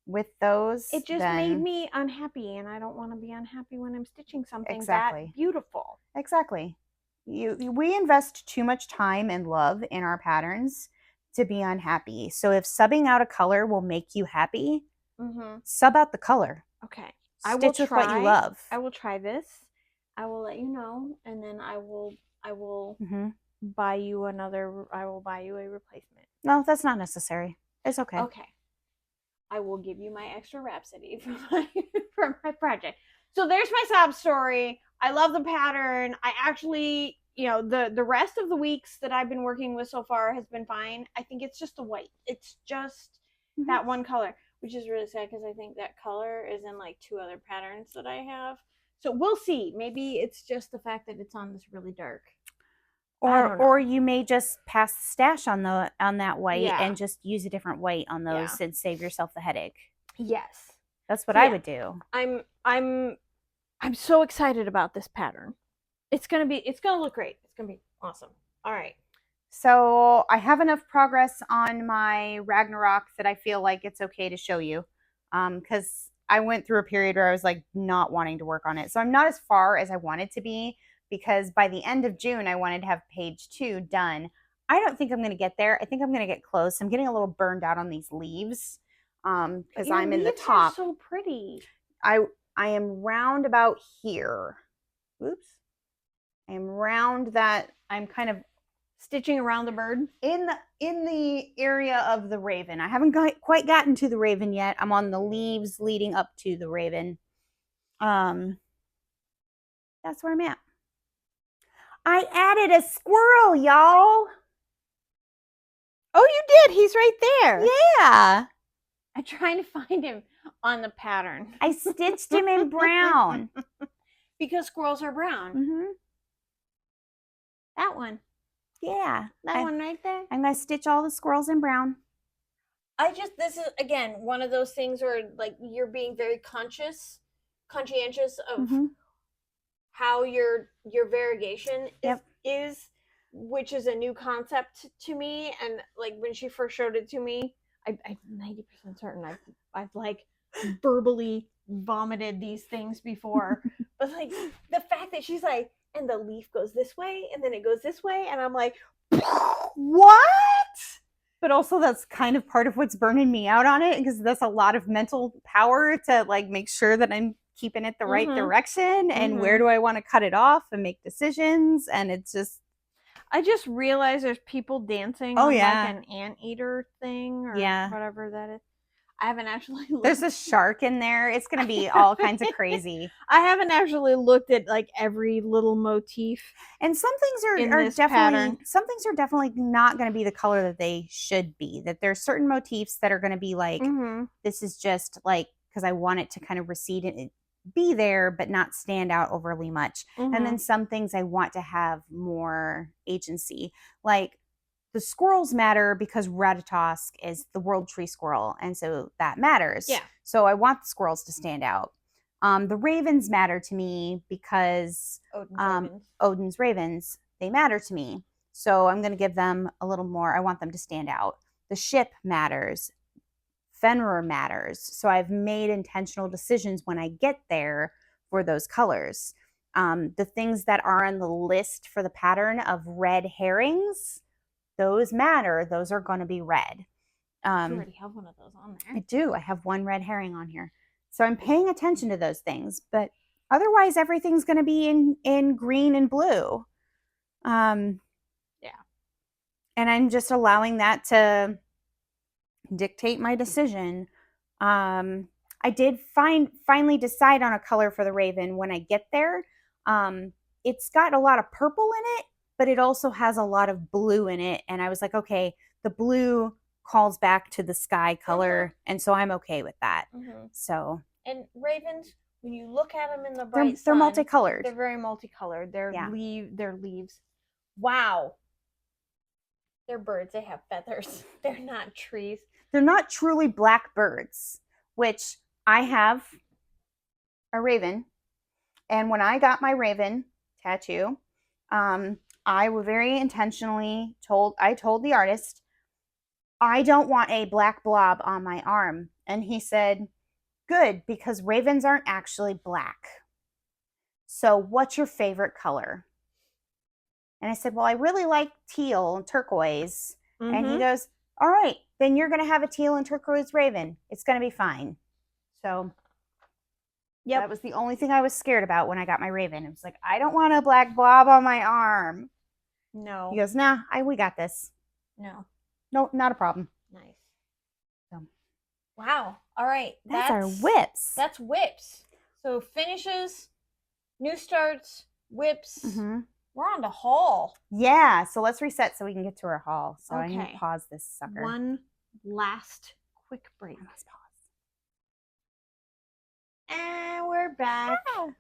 with those,
it just made me unhappy, and I don't want to be unhappy when I'm stitching something that beautiful.
Exactly. We invest too much time and love in our patterns to be unhappy. So if subbing out a color will make you happy, sub out the color.
Okay.
Stitch with what you love.
I will try this. I will let you know, and then I will buy you I will buy you a replacement.
No, that's not necessary. It's okay.
Okay. I will give you my extra Rhapsody for my project. So there's my sob story. I love the pattern. I actually, the rest of the weeks that I've been working with so far has been fine. I think it's just the white. It's just that one color, which is really sad because I think that color is in like 2 other patterns that I have. So we'll see. Maybe it's just the fact that it's on this really dark.
Or you may just pass the stash on that white and just use a different white on those and save yourself the headache.
Yes.
That's what I would do.
I'm so excited about this pattern. It's gonna look great. It's gonna be awesome. All right.
So I have enough progress on my Ragnarok that I feel like it's okay to show you. Because I went through a period where I was like not wanting to work on it. So I'm not as far as I wanted to be, because by the end of June, I wanted to have page 2 done. I don't think I'm going to get there. I think I'm going to get close. I'm getting a little burned out on these leaves because I'm in the top.
Are so pretty.
I am round about here. Oops. I am round that. I'm kind of
stitching around the bird
in the area of the raven. I haven't quite gotten to the raven yet. I'm on the leaves leading up to the raven. That's where I'm at. I added a squirrel, y'all.
Oh, you did? He's right there.
Yeah.
I'm trying to find him on the pattern.
I stitched him in brown.
Because squirrels are brown. That one.
Yeah.
That one right there.
I'm going to stitch all the squirrels in brown.
This is, again, one of those things where, like, you're being very conscientious of how your variegation is, which is a new concept to me. And like when she first showed it to me, I'm 90% certain I've like verbally vomited these things before. But like the fact that she's like, and the leaf goes this way and then it goes this way, and I'm like,
what? But also that's kind of part of what's burning me out on it, because that's a lot of mental power to like make sure that I'm keeping it the right direction, and where do I want to cut it off and make decisions. And it's just,
I just realized there's people dancing
Oh,
on
yeah.
like an anteater thing or
Yeah.
whatever that is. I haven't actually looked.
There's a shark in there. It's going to be all kinds of crazy.
I haven't actually looked at like every little motif.
And some things
In
are
this
definitely
pattern.
some things are definitely not going to be the color that they should be. That there's certain motifs that are going to be like, this is just like, because I want it to kind of recede and be there but not stand out overly much. And then some things I want to have more agency. Like the squirrels matter because Ratatosk is the world tree squirrel, and so that matters.
Yeah.
So I want the squirrels to stand out. The ravens matter to me because Odin's ravens, they matter to me. So I'm going to give them a little more. I want them to stand out. The ship matters. Fenrir matters. So I've made intentional decisions when I get there for those colors. The things that are on the list for the pattern of red herrings, those matter. Those are going to be red.
You already have one of those on there.
I do. I have one red herring on here. So I'm paying attention to those things. But otherwise, everything's going to be in green and blue. Yeah. And I'm just allowing that to dictate my decision. I did finally decide on a color for the raven when I get there. It's got a lot of purple in it, but it also has a lot of blue in it. And I was like, okay, the blue calls back to the sky color. And so I'm okay with that. So.
And ravens, when you look at them in the bright
they're
sun,
multicolored.
They're very multicolored. They're
yeah.
leaves. Wow. They're birds. They have feathers. They're not trees.
They're not truly black birds, which I have a raven. And when I got my raven tattoo, I very intentionally told the artist, I don't want a black blob on my arm. And he said, good, because ravens aren't actually black. So what's your favorite color? And I said, well, I really like teal and turquoise. And he goes, all right, then you're going to have a teal and turquoise raven. It's going to be fine. So that was the only thing I was scared about when I got my raven. It was like, I don't want a black blob on my arm.
No.
He goes, nah, we got this.
No,
not a problem.
Nice. So. Wow. All right.
That's our whips.
That's whips. So finishes, new starts, whips. We're on to haul.
Yeah. So let's reset so we can get to our haul. So
okay.
I need to pause this sucker.
One last quick break.
Let's pause.
And we're back.
Wow.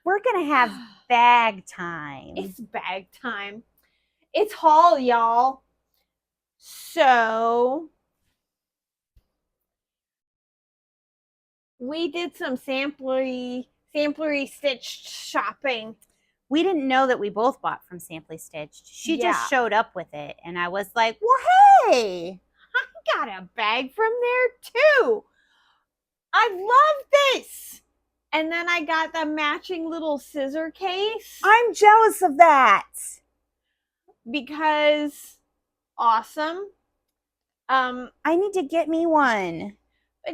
We're going to have bag time.
It's bag time. It's haul, y'all. So we did some Samplery stitched shopping.
We didn't know that we both bought from Samplery Stitched. She just showed up with it, and I was like, well, hey,
I got a bag from there too. I love this. And then I got the matching little scissor case.
I'm jealous of that.
Because awesome.
I need to get me one.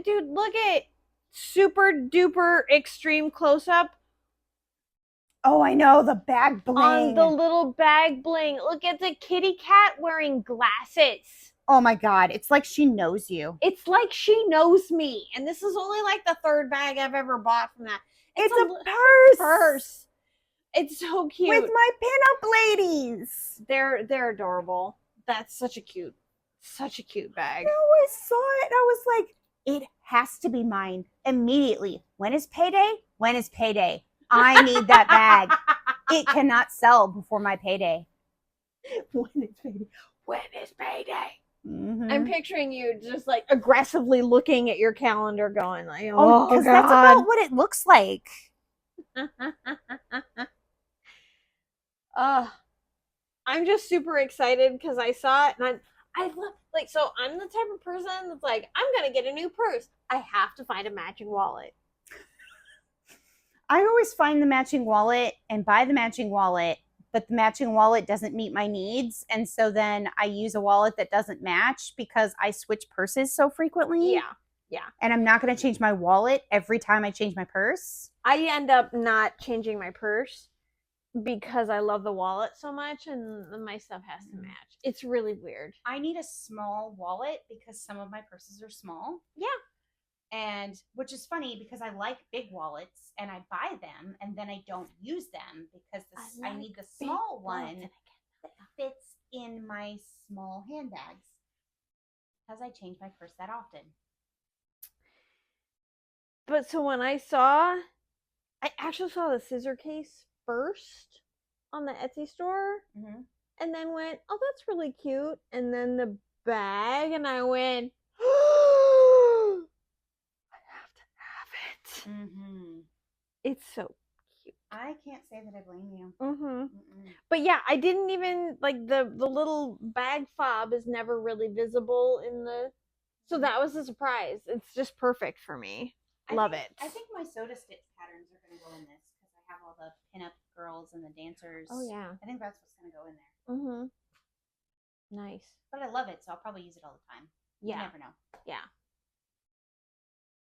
Dude, look at super duper extreme close up.
Oh, I know, the bag bling.
On the little bag bling. Look, it's a kitty cat wearing glasses.
Oh my God, it's like she knows you.
It's like she knows me. And this is only like the third bag I've ever bought from that.
It's a purse.
It's so cute.
With my pinup ladies.
They're adorable. That's such a cute bag.
No, I saw it. I was like, it has to be mine immediately. When is payday? When is payday? I need that bag. It cannot sell before my payday.
When is payday?
When is payday?
I'm picturing you just like aggressively looking at your calendar going like,
oh, because that's about what it looks like.
I'm just super excited because I saw it and I love, like, so I'm the type of person that's like, I'm going to get a new purse. I have to find a matching wallet.
I always find the matching wallet and buy the matching wallet, but the matching wallet doesn't meet my needs. And so then I use a wallet that doesn't match because I switch purses so frequently.
Yeah. Yeah.
And I'm not going to change my wallet every time I change my purse.
I end up not changing my purse because I love the wallet so much and my stuff has to match. It's really weird.
I need a small wallet because some of my purses are small.
Yeah.
And which is funny because I like big wallets and I buy them and then I don't use them because I need the small one that fits in my small handbags because I change my purse that often.
But so when I actually saw the scissor case first on the Etsy store, and then went, oh, that's really cute. And then the bag, and I went, oh, I have to have it. It's so cute.
I can't say that I blame you.
But yeah, I didn't even, like, the little bag fob is never really visible in the, so that was a surprise. It's just perfect for me. Love it.
I think my soda stitch patterns are going to go in this because I have all the pinup girls and the dancers.
Oh, yeah.
I think that's what's going to go in there.
Nice.
But I love it, so I'll probably use it all the time.
Yeah.
You never know.
Yeah.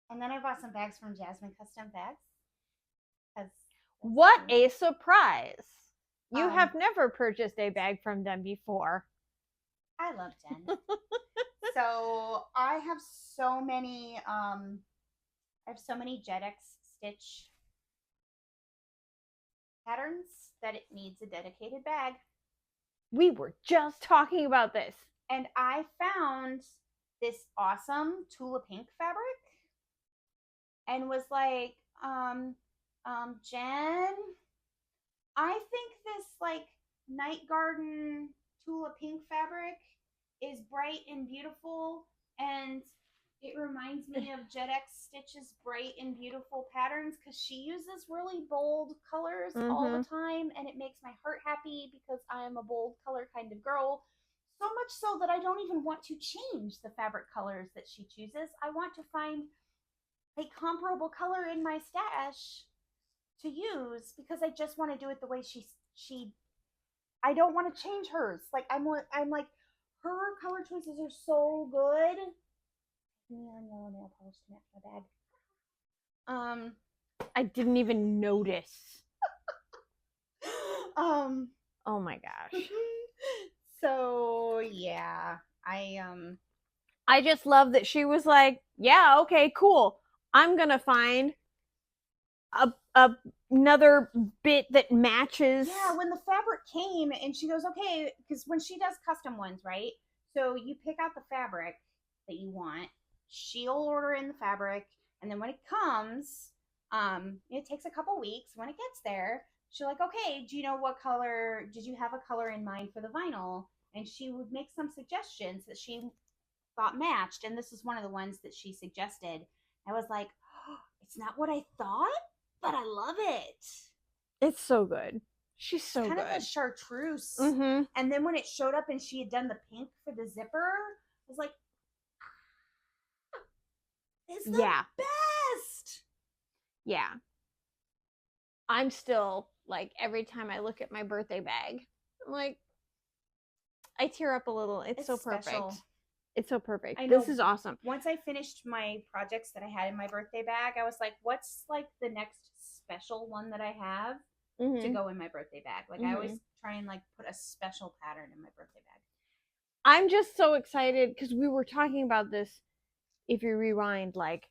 And then I bought some bags from Jasmine Custom Bags.
What a surprise. You have never purchased a bag from them before.
I love Jen. So I have so many JetX stitch patterns that it needs a dedicated bag.
We were just talking about this.
And I found this awesome Tula Pink fabric and was like, Jen, I think this like Night Garden Tula Pink fabric is bright and beautiful, and it reminds me of JetX Stitch's bright and beautiful patterns because she uses really bold colors all the time, and it makes my heart happy because I am a bold color kind of girl. So much so that I don't even want to change the fabric colors that she chooses. I want to find a comparable color in my stash to use because I just want to do it the way she I don't want to change hers. Like I'm like, her color choices are so good. Neon yellow nail polish to match my bag.
I didn't even notice. Oh my gosh.
So yeah,
I just love that she was like, yeah, okay, cool. I'm gonna find another bit that matches.
Yeah, when the fabric came and she goes, okay, because when she does custom ones, right? So you pick out the fabric that you want. She'll order in the fabric, and then when it comes, it takes a couple weeks. When it gets there, she's like, okay, do you know what color? Did you have a color in mind for the vinyl? And she would make some suggestions that she thought matched, and this is one of the ones that she suggested. I was like, oh, it's not what I thought, but I love it.
It's so good. She's so
kind
good.
Kind of a chartreuse. And then when it showed up and she had done the pink for the zipper, I was like, it's the best.
Yeah. I'm still, like, every time I look at my birthday bag, I'm like, I tear up a little. It's so perfect. Special. It's so perfect. This is awesome.
Once I finished my projects that I had in my birthday bag, I was like, what's like the next special one that I have to go in my birthday bag? Like I always try and like put a special pattern in my birthday bag.
I'm just so excited because we were talking about this, if you rewind like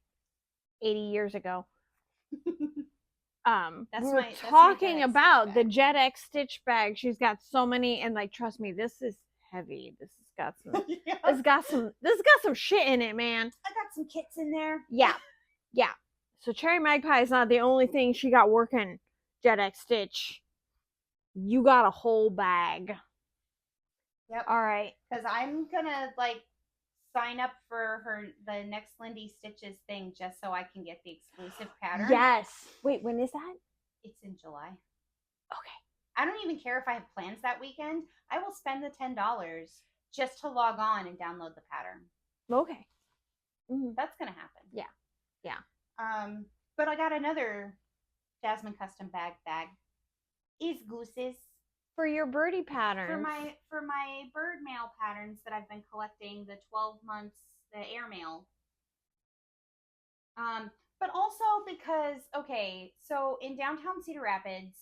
80 years ago. We were talking about the JetX stitch bag. She's got so many, and like, trust me, this is heavy. This has got some this got some shit in it, man.
I got some kits in there.
Yeah. So Cherry Magpie is not the only thing she got working JetX Stitch. You got a whole bag.
Yep.
All right.
Because I'm gonna like sign up for the next Lindy Stitches thing just so I can get the exclusive pattern.
Yes. Wait, when is that?
It's in July.
Okay.
I don't even care if I have plans that weekend. I will spend the $10 just to log on and download the pattern.
Okay.
That's gonna happen.
Yeah.
But I got another Jasmine Custom bag. Is gooses
for your birdie patterns.
For my bird mail patterns that I've been collecting, the 12 months, the airmail. But also because, okay, so in downtown Cedar Rapids,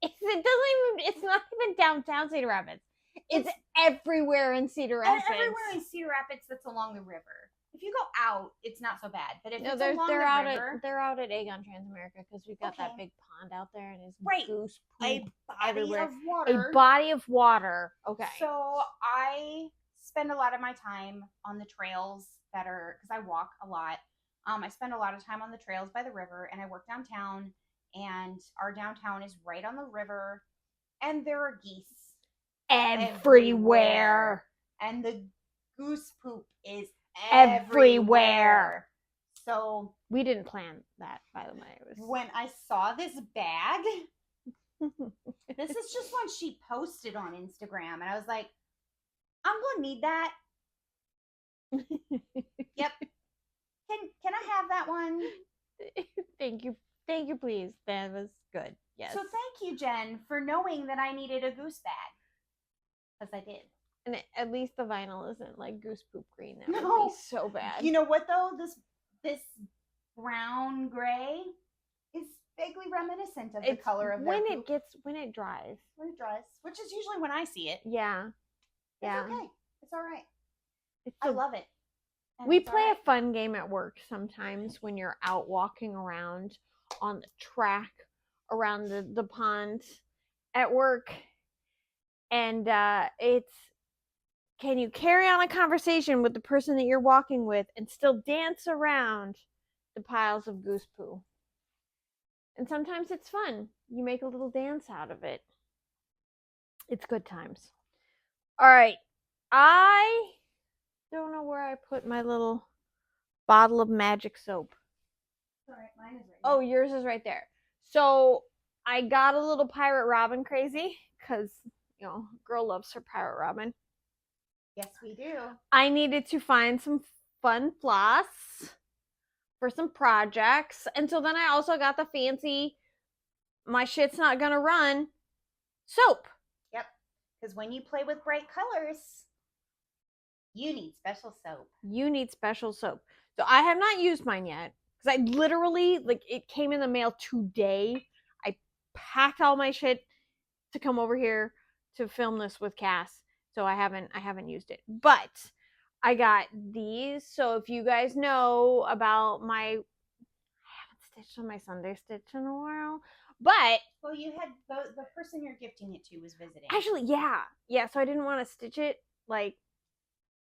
It's not even downtown Cedar Rapids. It's everywhere in Cedar Rapids.
Everywhere in Cedar Rapids that's along the river. If you go out, it's not so bad. But if it's along
they're
the
out
river,
they're out at Aegon Transamerica because we've got that big pond out there and it's goose poop
a body
everywhere.
of water.
A body of water. Okay.
So I spend a lot of my time on the trails that are, because I walk a lot. I spend a lot of time on the trails by the river, and I work downtown. And our downtown is right on the river, and there are geese
everywhere.
And the goose poop is
everywhere.
So
we didn't plan that, by the way.
When I saw this bag, this is just one she posted on Instagram, and I was like, I'm gonna need that. Yep. Can I have that one?
Thank you, please. That was good. Yes.
So thank you, Jen, for knowing that I needed a goose bag, because I did.
And at least the vinyl isn't like goose poop green. That would be so bad.
You know what though? This brown gray is vaguely reminiscent of the color of
when
their poop.
when it dries.
When it dries, which is usually when I see it.
Yeah. Yeah.
It's okay. It's all right. I love it. And
we play a fun game at work sometimes when you're out walking around on the track around the pond at work. And it's, can you carry on a conversation with the person that you're walking with and still dance around the piles of goose poo? And sometimes it's fun. You make a little dance out of it. It's good times. All right. I don't know where I put my little bottle of magic soap.
All right, mine is right
Oh, yours is right there. So I got a little Pirate Robin crazy because, you know, girl loves her Pirate Robin.
Yes, we do.
I needed to find some fun floss for some projects. And so then I also got the fancy, my shit's not gonna run soap.
Yep. Because when you play with bright colors, you need special soap.
You need special soap. So I have not used mine yet because I literally, like, it came in the mail today. I packed all my shit to come over here to film this with Cass. So I haven't used it. But I got these. So if you guys know about I haven't stitched on my Sunday stitch in a while. But
well, you had the person you're gifting it to was visiting.
Actually, yeah. So I didn't want to stitch it like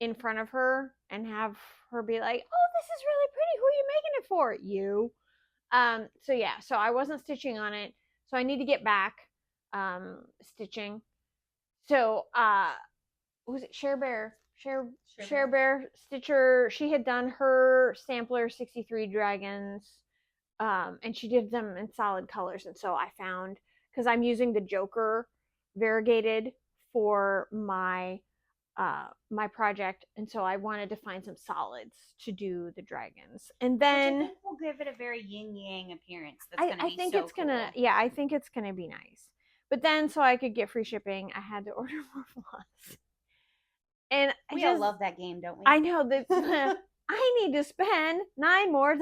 in front of her and have her be like, oh, this is really pretty. Who are you making it for? You. So yeah, so I wasn't stitching on it. So I need to get back stitching. So what was it? Share Bear Stitcher. She had done her sampler 63 dragons. And she did them in solid colors. And so I found, because I'm using the Joker variegated for my my project, and so I wanted to find some solids to do the dragons. And then
which I think will give it a very yin yang appearance. That's gonna be
so cool. I think it's gonna be nice. But then, so I could get free shipping, I had to order more floss. And
we all love that game, don't we?
I know that. I need to spend $9 more.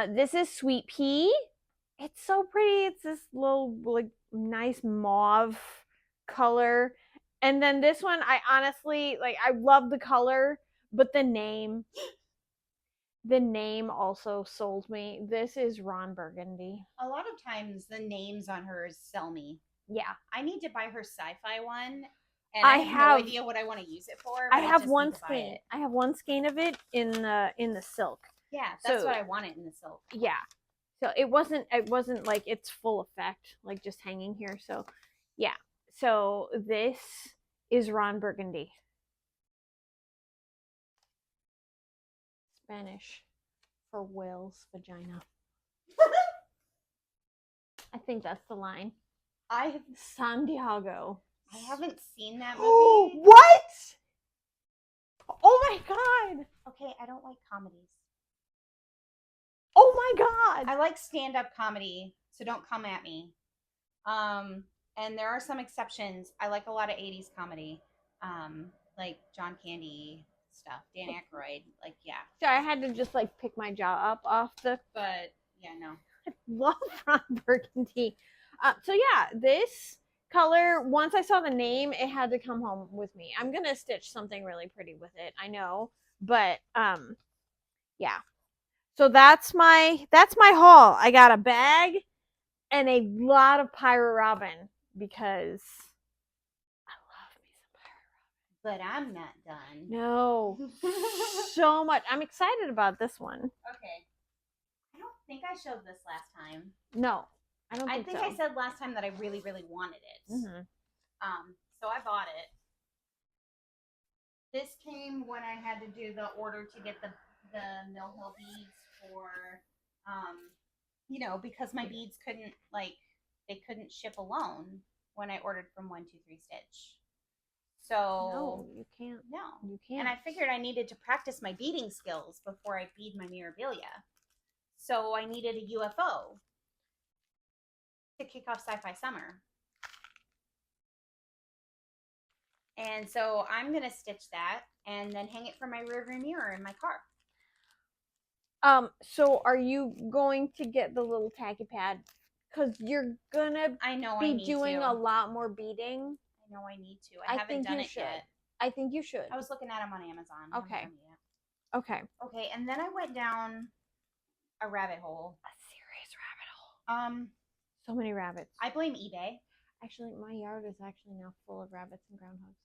This is Sweet Pea. It's so pretty. It's this little like nice mauve color. And then this one, I honestly, like, I love the color, but the name also sold me. This is Ron Burgundy.
A lot of times the names on hers sell me.
Yeah.
I need to buy her sci-fi one. And I have no idea what I want to use it for.
I have one skein. I have one skein of it in the silk.
Yeah, that's what I wanted in the silk.
Yeah. So it wasn't like its full effect, like just hanging here. So yeah. So this is Ron Burgundy. Spanish for whale's vagina. I think that's the line. San Diego.
I haven't seen that movie.
What? Oh my god.
Okay, I don't like comedies.
Oh my god.
I like stand-up comedy, so don't come at me. And there are some exceptions. I like a lot of 80s comedy. Like John Candy stuff, Dan Aykroyd, like, yeah.
So I had to just like pick my jaw up off the.
But yeah, no.
I love Ron Burgundy. So yeah, this color, once I saw the name, it had to come home with me. I'm gonna stitch something really pretty with it, I know, but yeah. So that's my haul. I got a bag and a lot of Pirate Robin because I love me some Pirate Robin.
But I'm not done.
No, so much. I'm excited about this one.
Okay. I don't think I showed this last time.
No, I don't
I
think
think
so.
I said last time that I really, really wanted it.
Mm-hmm.
So I bought it. This came when I had to do the order to get the Mill Hill beads for, you know, because my beads couldn't, like, they couldn't ship alone when I ordered from 123 Stitch. So
no, you can't.
No,
you can't.
And I figured I needed to practice my beading skills before I bead my Mirabilia. So I needed a UFO to kick off Sci-Fi Summer. And so I'm going to stitch that and then hang it from my rearview mirror in my car.
So are you going to get the little tacky pad? Because you're gonna be doing a lot more beading.
I know I need to. I haven't done it yet.
I think you should.
I was looking at them on Amazon.
Okay. Okay.
Okay, and then I went down a rabbit hole.
A serious rabbit hole. So many rabbits.
I blame eBay.
Actually, my yard is actually now full of rabbits and groundhogs.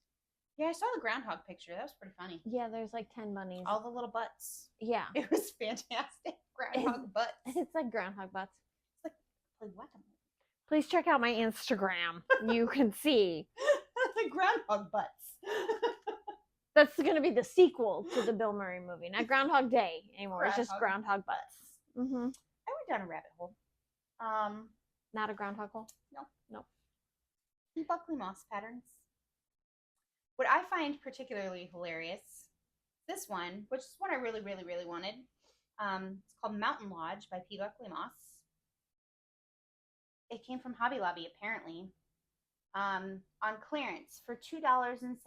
Yeah, I saw the groundhog picture. That was pretty funny.
Yeah, there's like 10 bunnies.
All the little butts.
Yeah.
It was fantastic. Groundhog butts.
It's like groundhog butts.
It's like what?
Please check out my Instagram. You can see.
The groundhog butts.
That's going to be the sequel to the Bill Murray movie. Not Groundhog Day anymore. It's just Groundhog Butts. Mm-hmm.
I went down a rabbit hole.
Not a groundhog hole?
No. Buckley moss patterns. What I find particularly hilarious, this one, which is one I really, really, really wanted. It's called Mountain Lodge by P. Buckley Moss. It came from Hobby Lobby, apparently, on clearance for $2.77.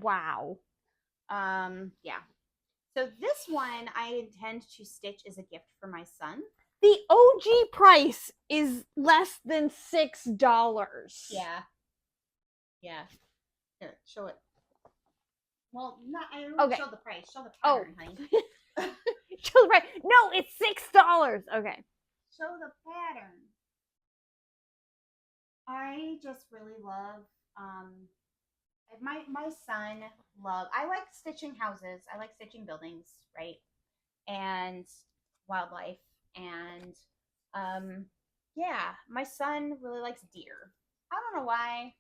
Wow.
Yeah. So this one I intend to stitch as a gift for my son.
The OG price is less than $6.
Yeah. Yeah. Here, show it. Well, not. I don't
okay.
Show the price. Show the pattern, honey.
Show the price. No, it's $6. Okay.
Show the pattern. I just really love. My son love. I like stitching houses. I like stitching buildings, right? And wildlife. And yeah, my son really likes deer. I don't know why.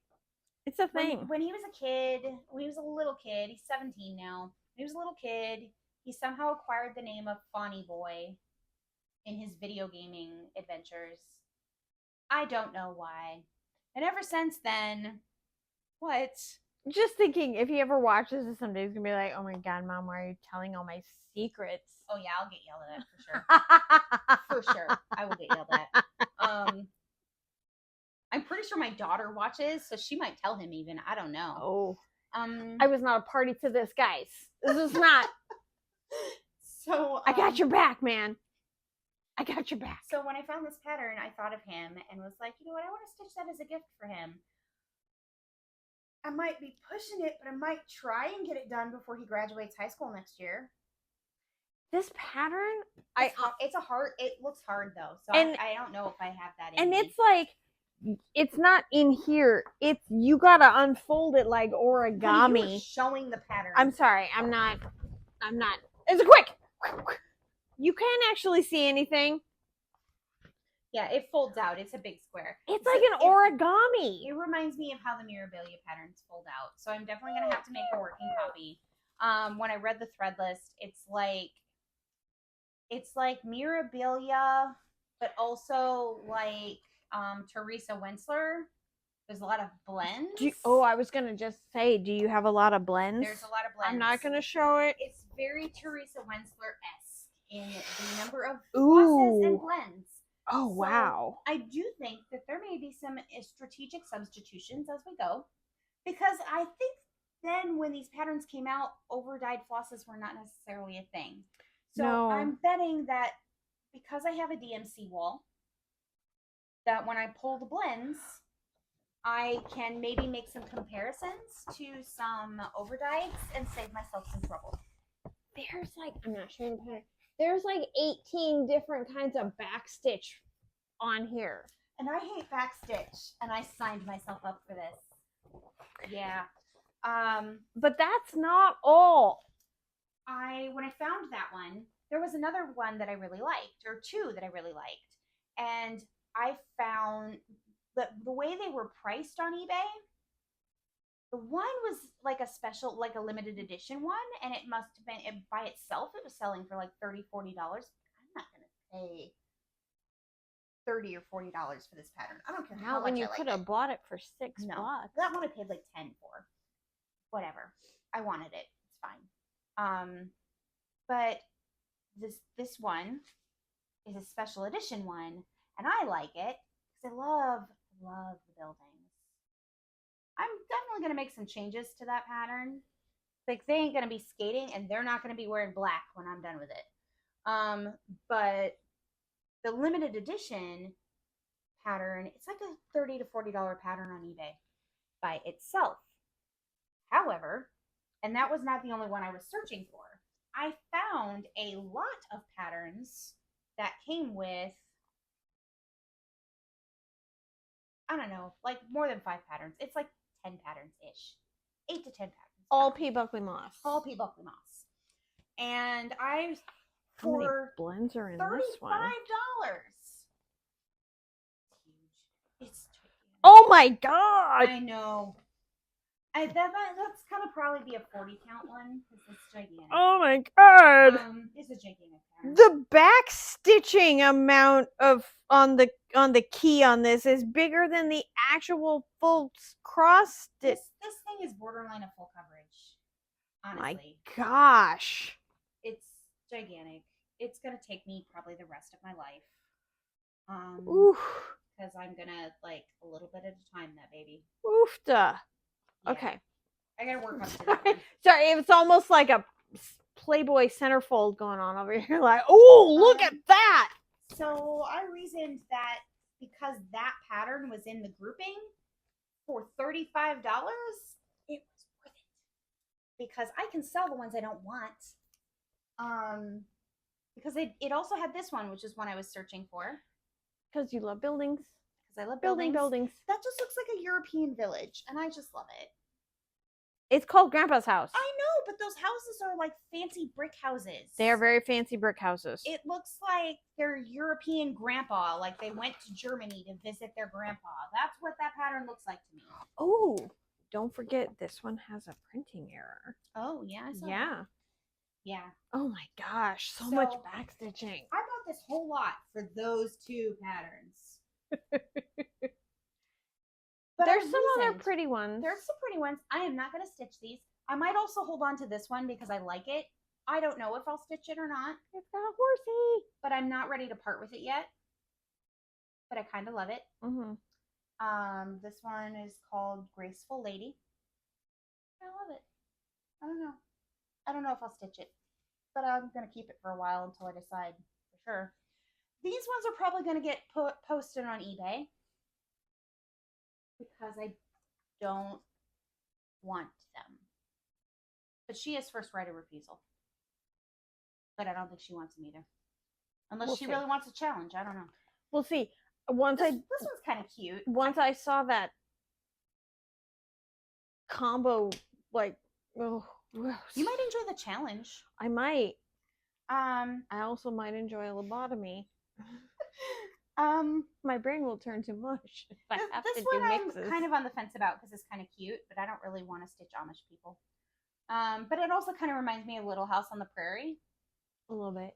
It's a thing.
When he was a kid, when he was a little kid, he's 17 now. When he was a little kid, he somehow acquired the name of Fawny Boy in his video gaming adventures. I don't know why. And ever since then, what?
Just thinking, if he ever watches this someday, he's going to be like, oh my God, Mom, why are you telling all my secrets?
Oh yeah, I'll get yelled at for sure. For sure. I will get yelled at. I'm pretty sure my daughter watches, so she might tell him even. I don't know.
Oh. I was not a party to this, guys. This is not.
So
I got your back, man. I got your back.
So when I found this pattern, I thought of him and was like, you know what? I want to stitch that as a gift for him. I might be pushing it, but I might try and get it done before he graduates high school next year.
This pattern,
it's a hard. It looks hard though, so I don't know if I have that.
And it's like, it's not in here. It's you gotta unfold it like origami.
You were showing the pattern.
I'm sorry. I'm not. It's quick. You can't actually see anything.
Yeah, it folds out. It's a big square.
It's like an origami.
It reminds me of how the Mirabilia patterns fold out. So I'm definitely gonna have to make a working copy. When I read the thread list, it's like Mirabilia, but also like Teresa Wentzler. There's a lot of blends.
I was gonna just say, do you have a lot of blends?
There's a lot of blends.
I'm not gonna show it.
It's very Teresa Wentzler-esque in the number of flosses and blends.
Oh, so wow.
I do think that there may be some strategic substitutions as we go, because I think then when these patterns came out, over-dyed flosses were not necessarily a thing. So I'm betting that because I have a DMC wall, that when I pull the blends, I can maybe make some comparisons to some overdyes and save myself some trouble.
There's like, I'm not showing the pattern. There's like 18 different kinds of backstitch on here.
And I hate backstitch, and I signed myself up for this. Yeah.
But that's not all.
When I found that one, there was another one that I really liked, or two that I really liked. And I found the way they were priced on eBay, the one was like a special, like a limited edition one, and it must have been, by itself, it was selling for like $30, $40. I'm not going to pay $30 or $40 for this pattern. I don't care how much
when you
I like
could have
it.
bought it for $6.
That one I paid like 10 for. Whatever. I wanted it. It's fine. But this one is a special edition one, and I like it because I love the buildings. I'm definitely gonna make some changes to that pattern. Like, they ain't gonna be skating, and they're not gonna be wearing black when I'm done with it. But the limited edition pattern, it's like a $30 to $40 pattern on eBay by itself. However, and that was not the only one I was searching for. I found a lot of patterns that came with, I don't know, like more than 5 patterns. It's like 10 patterns-ish. 8 to 10 patterns.
All P. Buckley Moss.
All P. Buckley Moss. And
How many blends are in this one?
$35. It's huge.
Oh my god!
I know. That's gonna probably be a 40 count one because it's gigantic.
Oh my god!
It's a gigantic pattern.
The back stitching amount of on the key on this is bigger than the actual full cross stitch.
This thing is borderline of full coverage. Honestly.
My gosh.
It's gigantic. It's gonna take me probably the rest of my life. Because I'm gonna, like, a little bit at a time, that baby.
Oofda.
Yeah.
Okay.
I gotta work up to that one.
Sorry, it's almost like a Playboy centerfold going on over here. Like, oh, look at that!
So I reasoned that because that pattern was in the grouping for $35, it was worth it. Because I can sell the ones I don't want. Because it also had this one, which is one I was searching for.
Because you love buildings.
Because I love
buildings.
That just looks like a European village, and I just love it.
It's called Grandpa's house.
I know, but those houses are like fancy brick houses.
They are very fancy brick houses.
It looks like their European grandpa, like they went to Germany to visit their grandpa. That's what that pattern looks like to me.
Oh, don't forget this one has a printing error.
Oh, yeah, I saw
yeah.
that. Yeah.
Oh my gosh, so much backstitching.
I bought this whole lot for those 2 patterns. But
there's some other pretty ones.
There's some pretty ones. I am not going to stitch these. I might also hold on to this one because I like it. I don't know if I'll stitch it or not.
It's got a horsey.
But I'm not ready to part with it yet. But I kind of love it.
Mm-hmm.
This one is called Graceful Lady. I love it. I don't know if I'll stitch it. But I'm going to keep it for a while until I decide for sure. These ones are probably going to get posted on eBay. Because I don't want them. But she has first right of refusal. But I don't think she wants them either. Unless she really wants a challenge. I don't know.
We'll see.
This one's kind of cute.
Once I saw that combo, like, oh,
you might enjoy the challenge.
I might.
I
also might enjoy a lobotomy. My brain will turn to mush if I have to do mixes.
I'm kind of on the fence about because it's kind of cute, but I don't really want to stitch Amish people. But it also kind of reminds me of Little House on the Prairie.
A little bit.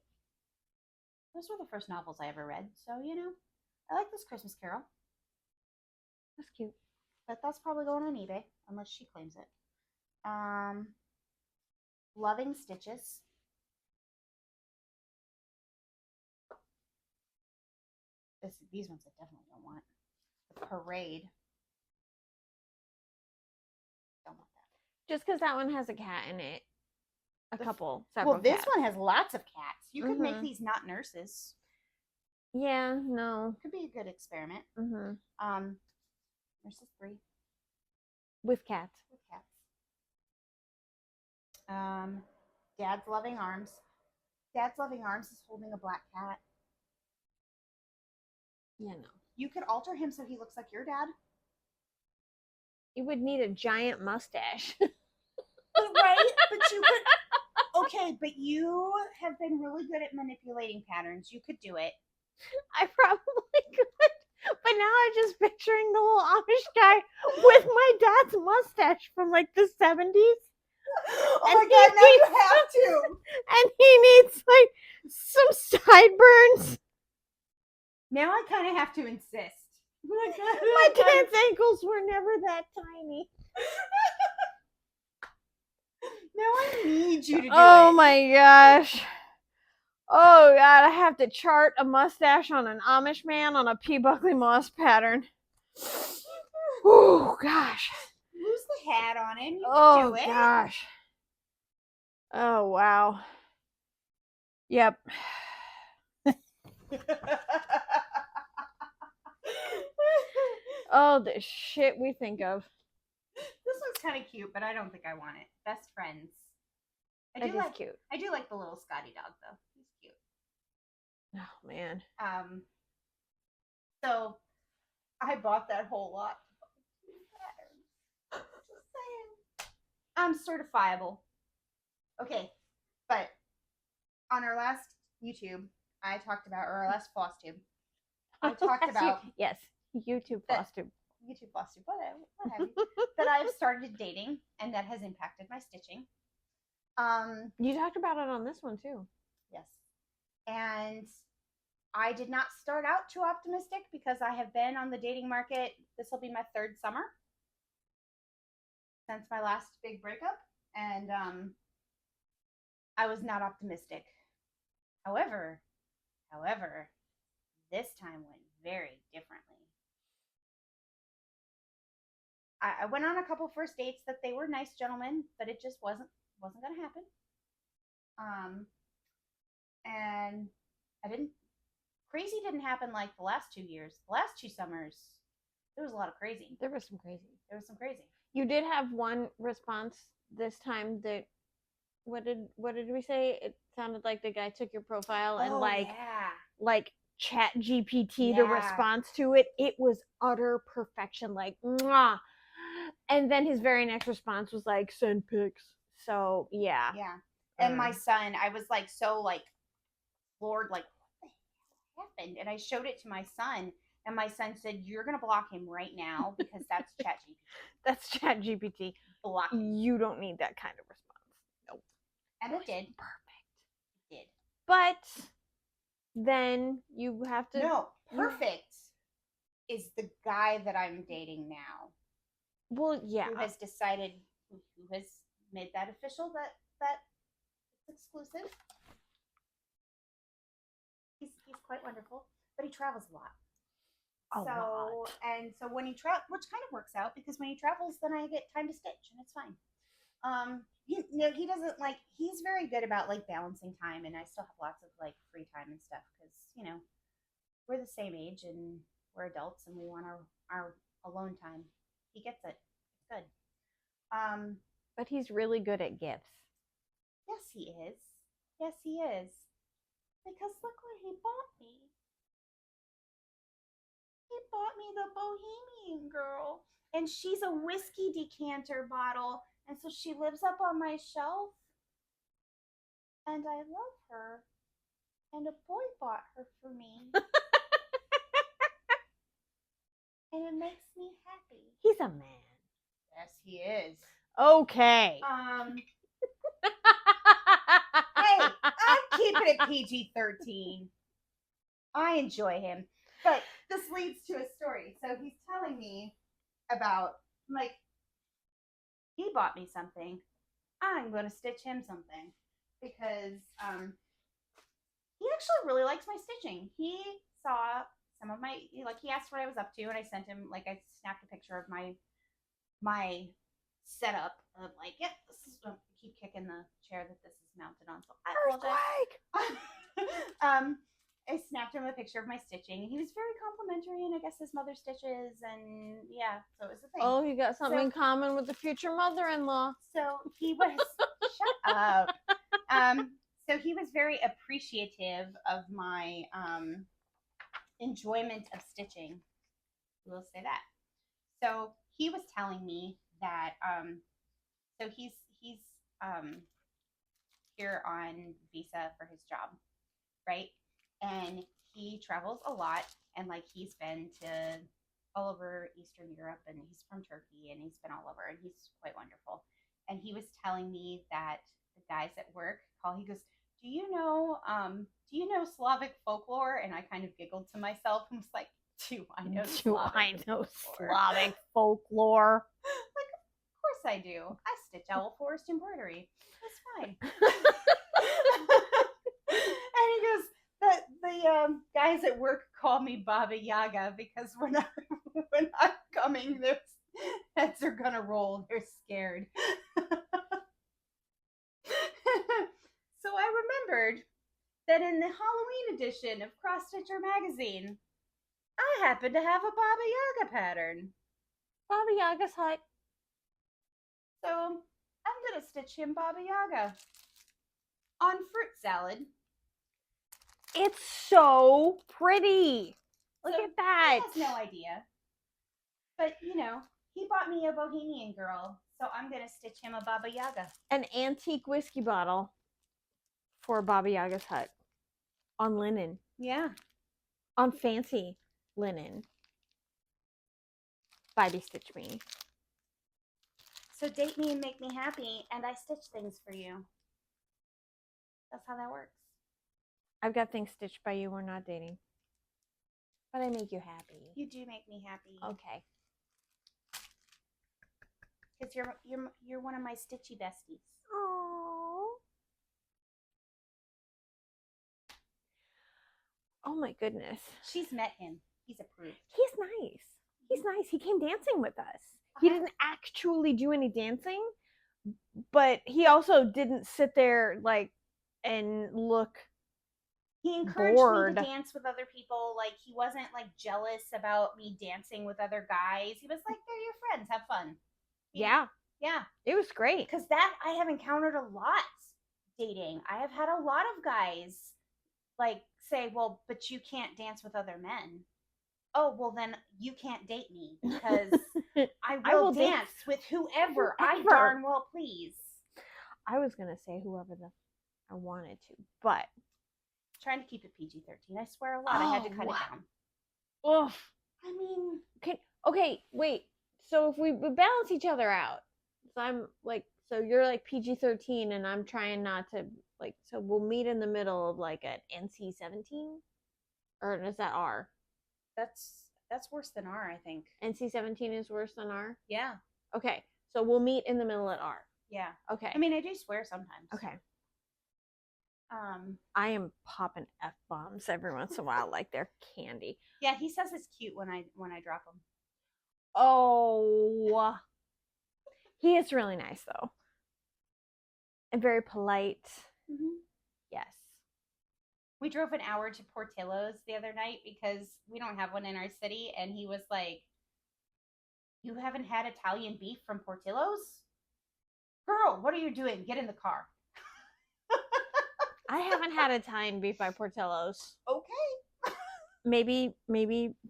Those were the first novels I ever read, so I like this Christmas Carol.
That's cute.
But that's probably going on eBay unless she claims it. Loving Stitches. These ones I definitely don't want. The Parade. Don't want that.
Just because that one has a cat in it. Several
Well, this
cats.
one has lots of cats. You could make these not nurses.
Yeah, no.
Could be a good experiment.
Mm-hmm.
There's just 3
With cats.
with cats. Dad's loving arms. Dad's loving arms is holding a black cat.
Yeah, no.
You could alter him so he looks like your dad.
You would need a giant mustache.
Right? But you could. Okay, but you have been really good at manipulating patterns. You could do it.
I probably could. But now I'm just picturing the little Amish guy with my dad's mustache from like the 70s.
Oh my god, now you have to.
And he needs like some sideburns.
Now I kind of have to insist.
My dad's ankles were never that tiny.
Now I need you to do it.
Oh my gosh. Oh god, I have to chart a mustache on an Amish man on a P. Buckley Moss pattern. Oh gosh.
Lose the hat on him. You
Oh
can do it.
gosh. Oh wow. Yep. Oh, the shit we think of.
This one's kind of cute, but I don't think I want it. Best friends.
That is cute.
I do like the little Scotty dog though. He's cute.
Oh man.
So I bought that whole lot. Just saying. I'm certifiable. Okay, but on our last YouTube, I talked about, or our last Flosstube, I talked about
yes, YouTube Flosstube.
YouTube Flosstube, what have you, that I've started dating, and that has impacted my stitching.
You talked about it on this one too.
Yes, and I did not start out too optimistic because I have been on the dating market. This will be my 3rd summer since my last big breakup, and I was not optimistic. However, this time went very differently. I went on a couple first dates that they were nice gentlemen, but it just wasn't going to happen. And crazy didn't happen like the last 2 years. The last 2 summers, there was a lot of crazy.
There was some crazy. You did have one response this time that what did we say? It sounded like the guy took your profile and like Chat GPT the response to it. It was utter perfection, like mwah. And then his very next response was like send pics. So yeah.
And my son, I was like so like floored, like what the hell happened? And I showed it to my son, and my son said, "You're gonna block him right now because that's Chat GPT."
That's Chat GPT.
Block him.
You don't need that kind of response. Nope.
And it did.
Perfect.
It did.
But then you have to.
No, perfect is the guy that I'm dating now.
Well, yeah.
Who has decided? Who has made that official? That it's exclusive. He's quite wonderful, but he travels a lot. And so when he travels, which kind of works out because when he travels, then I get time to stitch, and it's fine. He doesn't like. He's very good about like balancing time, and I still have lots of like free time and stuff because we're the same age and we're adults and we want our alone time. He gets it. It's good.
But he's really good at gifts.
Yes, he is. Yes, he is. Because look what he bought me. He bought me the Bohemian Girl. And she's a whiskey decanter bottle. And so she lives up on my shelf. And I love her. And a boy bought her for me. And it makes me happy.
He's a man.
Yes, he is.
Okay.
Hey, I'm keeping it PG-13. I enjoy him. But this leads to a story. So he's telling me about, like, he bought me something. I'm going to stitch him something. Because he actually really likes my stitching. He saw some of my, like, he asked what I was up to, and I sent him, like, I snapped a picture of my setup of, like, yep, this is, I keep kicking the chair that this is mounted on, so I apologize. I snapped him a picture of my stitching. He was very complimentary, and I guess his mother stitches, and yeah, so it was a thing.
Oh, you got something in common with the future mother-in-law.
So he was, shut up. So he was very appreciative of my enjoyment of stitching. We'll say that. So he was telling me that, so he's here on visa for his job, right? And he travels a lot, and like he's been to all over Eastern Europe, and he's from Turkey, and he's been all over, and he's quite wonderful. And he was telling me that the guys at work call. He goes, "Do you know Slavic folklore?" And I kind of giggled to myself and was like, "Do I know
Slavic folklore?"
Like, of course I do. I stitch owl forest embroidery. That's fine. And he goes, the guys at work call me Baba Yaga because when I'm coming, their heads are gonna roll. They're scared. So I remembered that in the Halloween edition of Cross Stitcher magazine, I happen to have a Baba Yaga pattern.
Baba Yaga's hut.
So I'm gonna stitch him Baba Yaga on fruit salad.
It's so pretty. Look at that.
He has no idea. But, you know, he bought me a Bohemian Girl, so I'm going to stitch him a Baba Yaga.
An antique whiskey bottle for Baba Yaga's hut. On linen.
Yeah.
On fancy linen. By BeStitchMe.
So date me and make me happy, and I stitch things for you. That's how that works.
I've got things stitched by you. We're not dating. But I make you happy.
You do make me happy.
Okay.
Because you're one of my stitchy besties.
Oh. Oh my goodness.
She's met him. He's approved.
He's nice. He's nice. He came dancing with us. He didn't actually do any dancing, but he also didn't sit there like and look.
He encouraged
bored.
me to dance with other people. Like, he wasn't like jealous about me dancing with other guys. He was like, they're your friends. Have fun.
Yeah.
Yeah.
It was great.
Because that I have encountered a lot dating. I have had a lot of guys like say, well, but you can't dance with other men. Oh, well, then you can't date me because I will dance with whoever I darn well please.
I was going to say whoever I wanted to, but
trying to keep it PG-13. I swear a lot. I had to cut it down.
Oh,
I mean,
okay, wait. So if we balance each other out, so I'm like, so you're like PG-13, and I'm trying not to like. So we'll meet in the middle of like an NC-17, or is that R?
That's worse than R, I think.
NC-17 is worse than R.
Yeah.
Okay, so we'll meet in the middle at R.
Yeah.
Okay.
I mean, I do swear sometimes.
Okay. I am popping F-bombs every once in a while like they're candy.
Yeah, he says it's cute when I drop them.
Oh, he is really nice though, and very polite.
Mm-hmm.
Yes.
We drove an hour to Portillo's the other night because we don't have one in our city, and he was like, "You haven't had Italian beef from Portillo's? Girl, what are you doing? Get in the car."
I haven't had Italian beef by Portillo's.
Okay.
Maybe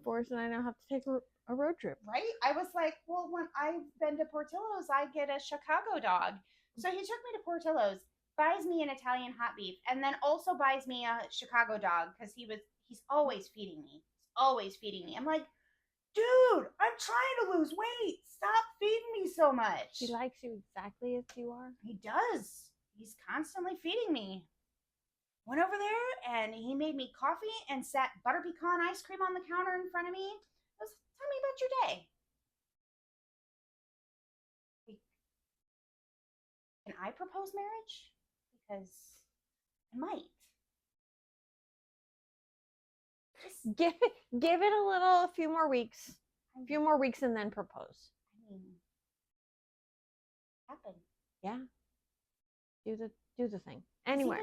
Boris and I now have to take a road trip.
Right? I was like, well, when I've been to Portillo's, I get a Chicago dog. So he took me to Portillo's, buys me an Italian hot beef, and then also buys me a Chicago dog because he's always feeding me. He's always feeding me. I'm like, dude, I'm trying to lose weight. Stop feeding me so much.
He likes you exactly as you are.
He does. He's constantly feeding me. Went over there and he made me coffee and sat butter pecan ice cream on the counter in front of me. He goes, tell me about your day. Can I propose marriage? Because I might.
Give it a few more weeks. A few more weeks and then propose.
I mean, happen.
Yeah. Do the thing. Anyway.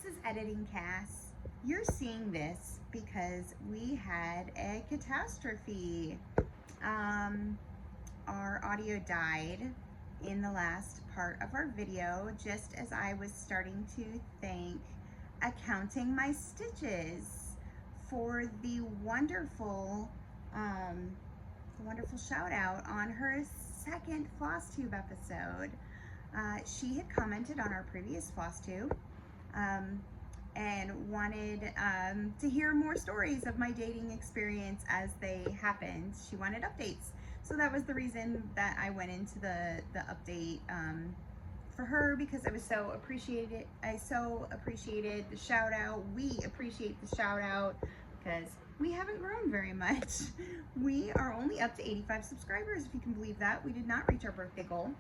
is Editing Cass. You're seeing this because we had a catastrophe. Our audio died in the last part of our video, just as I was starting to thank Accounting My Stitches for the wonderful shout out on her second Flosstube episode. She had commented on our previous Flosstube and wanted to hear more stories of my dating experience as they happened. She wanted updates. So that was the reason that I went into the update for her, because I so appreciated the shout out. We appreciate the shout out because we haven't grown very much. We are only up to 85 subscribers, if you can believe that. We did not reach our birthday goal.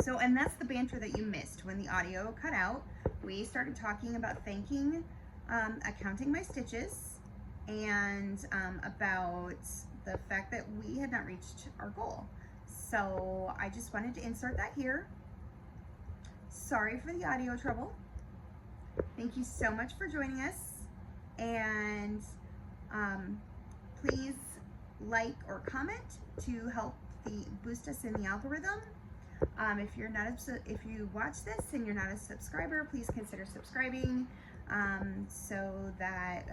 So, and that's the banter that you missed when the audio cut out. We started talking about thanking Accounting My Stitches and about the fact that we had not reached our goal. So I just wanted to insert that here. Sorry for the audio trouble. Thank you so much for joining us, and please like or comment to help boost us in the algorithm. If you watch this and you're not a subscriber, please consider subscribing so that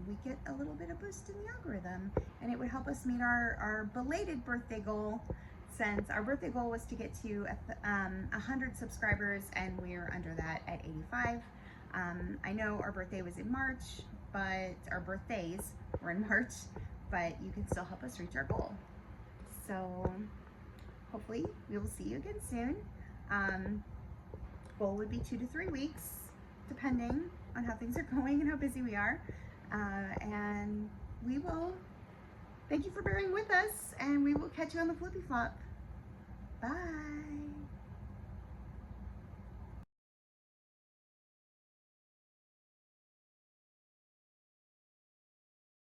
we get a little bit of boost in the algorithm, and it would help us meet our belated birthday goal, since our birthday goal was to get to 100 subscribers and we're under that at 85. I know our birthday was in March, but our birthdays were in March, but you can still help us reach our goal. So hopefully we will see you again soon. Goal would be 2 to 3 weeks, depending on how things are going and how busy we are. And we will thank you for bearing with us, and we will catch you on the flippy flop. Bye.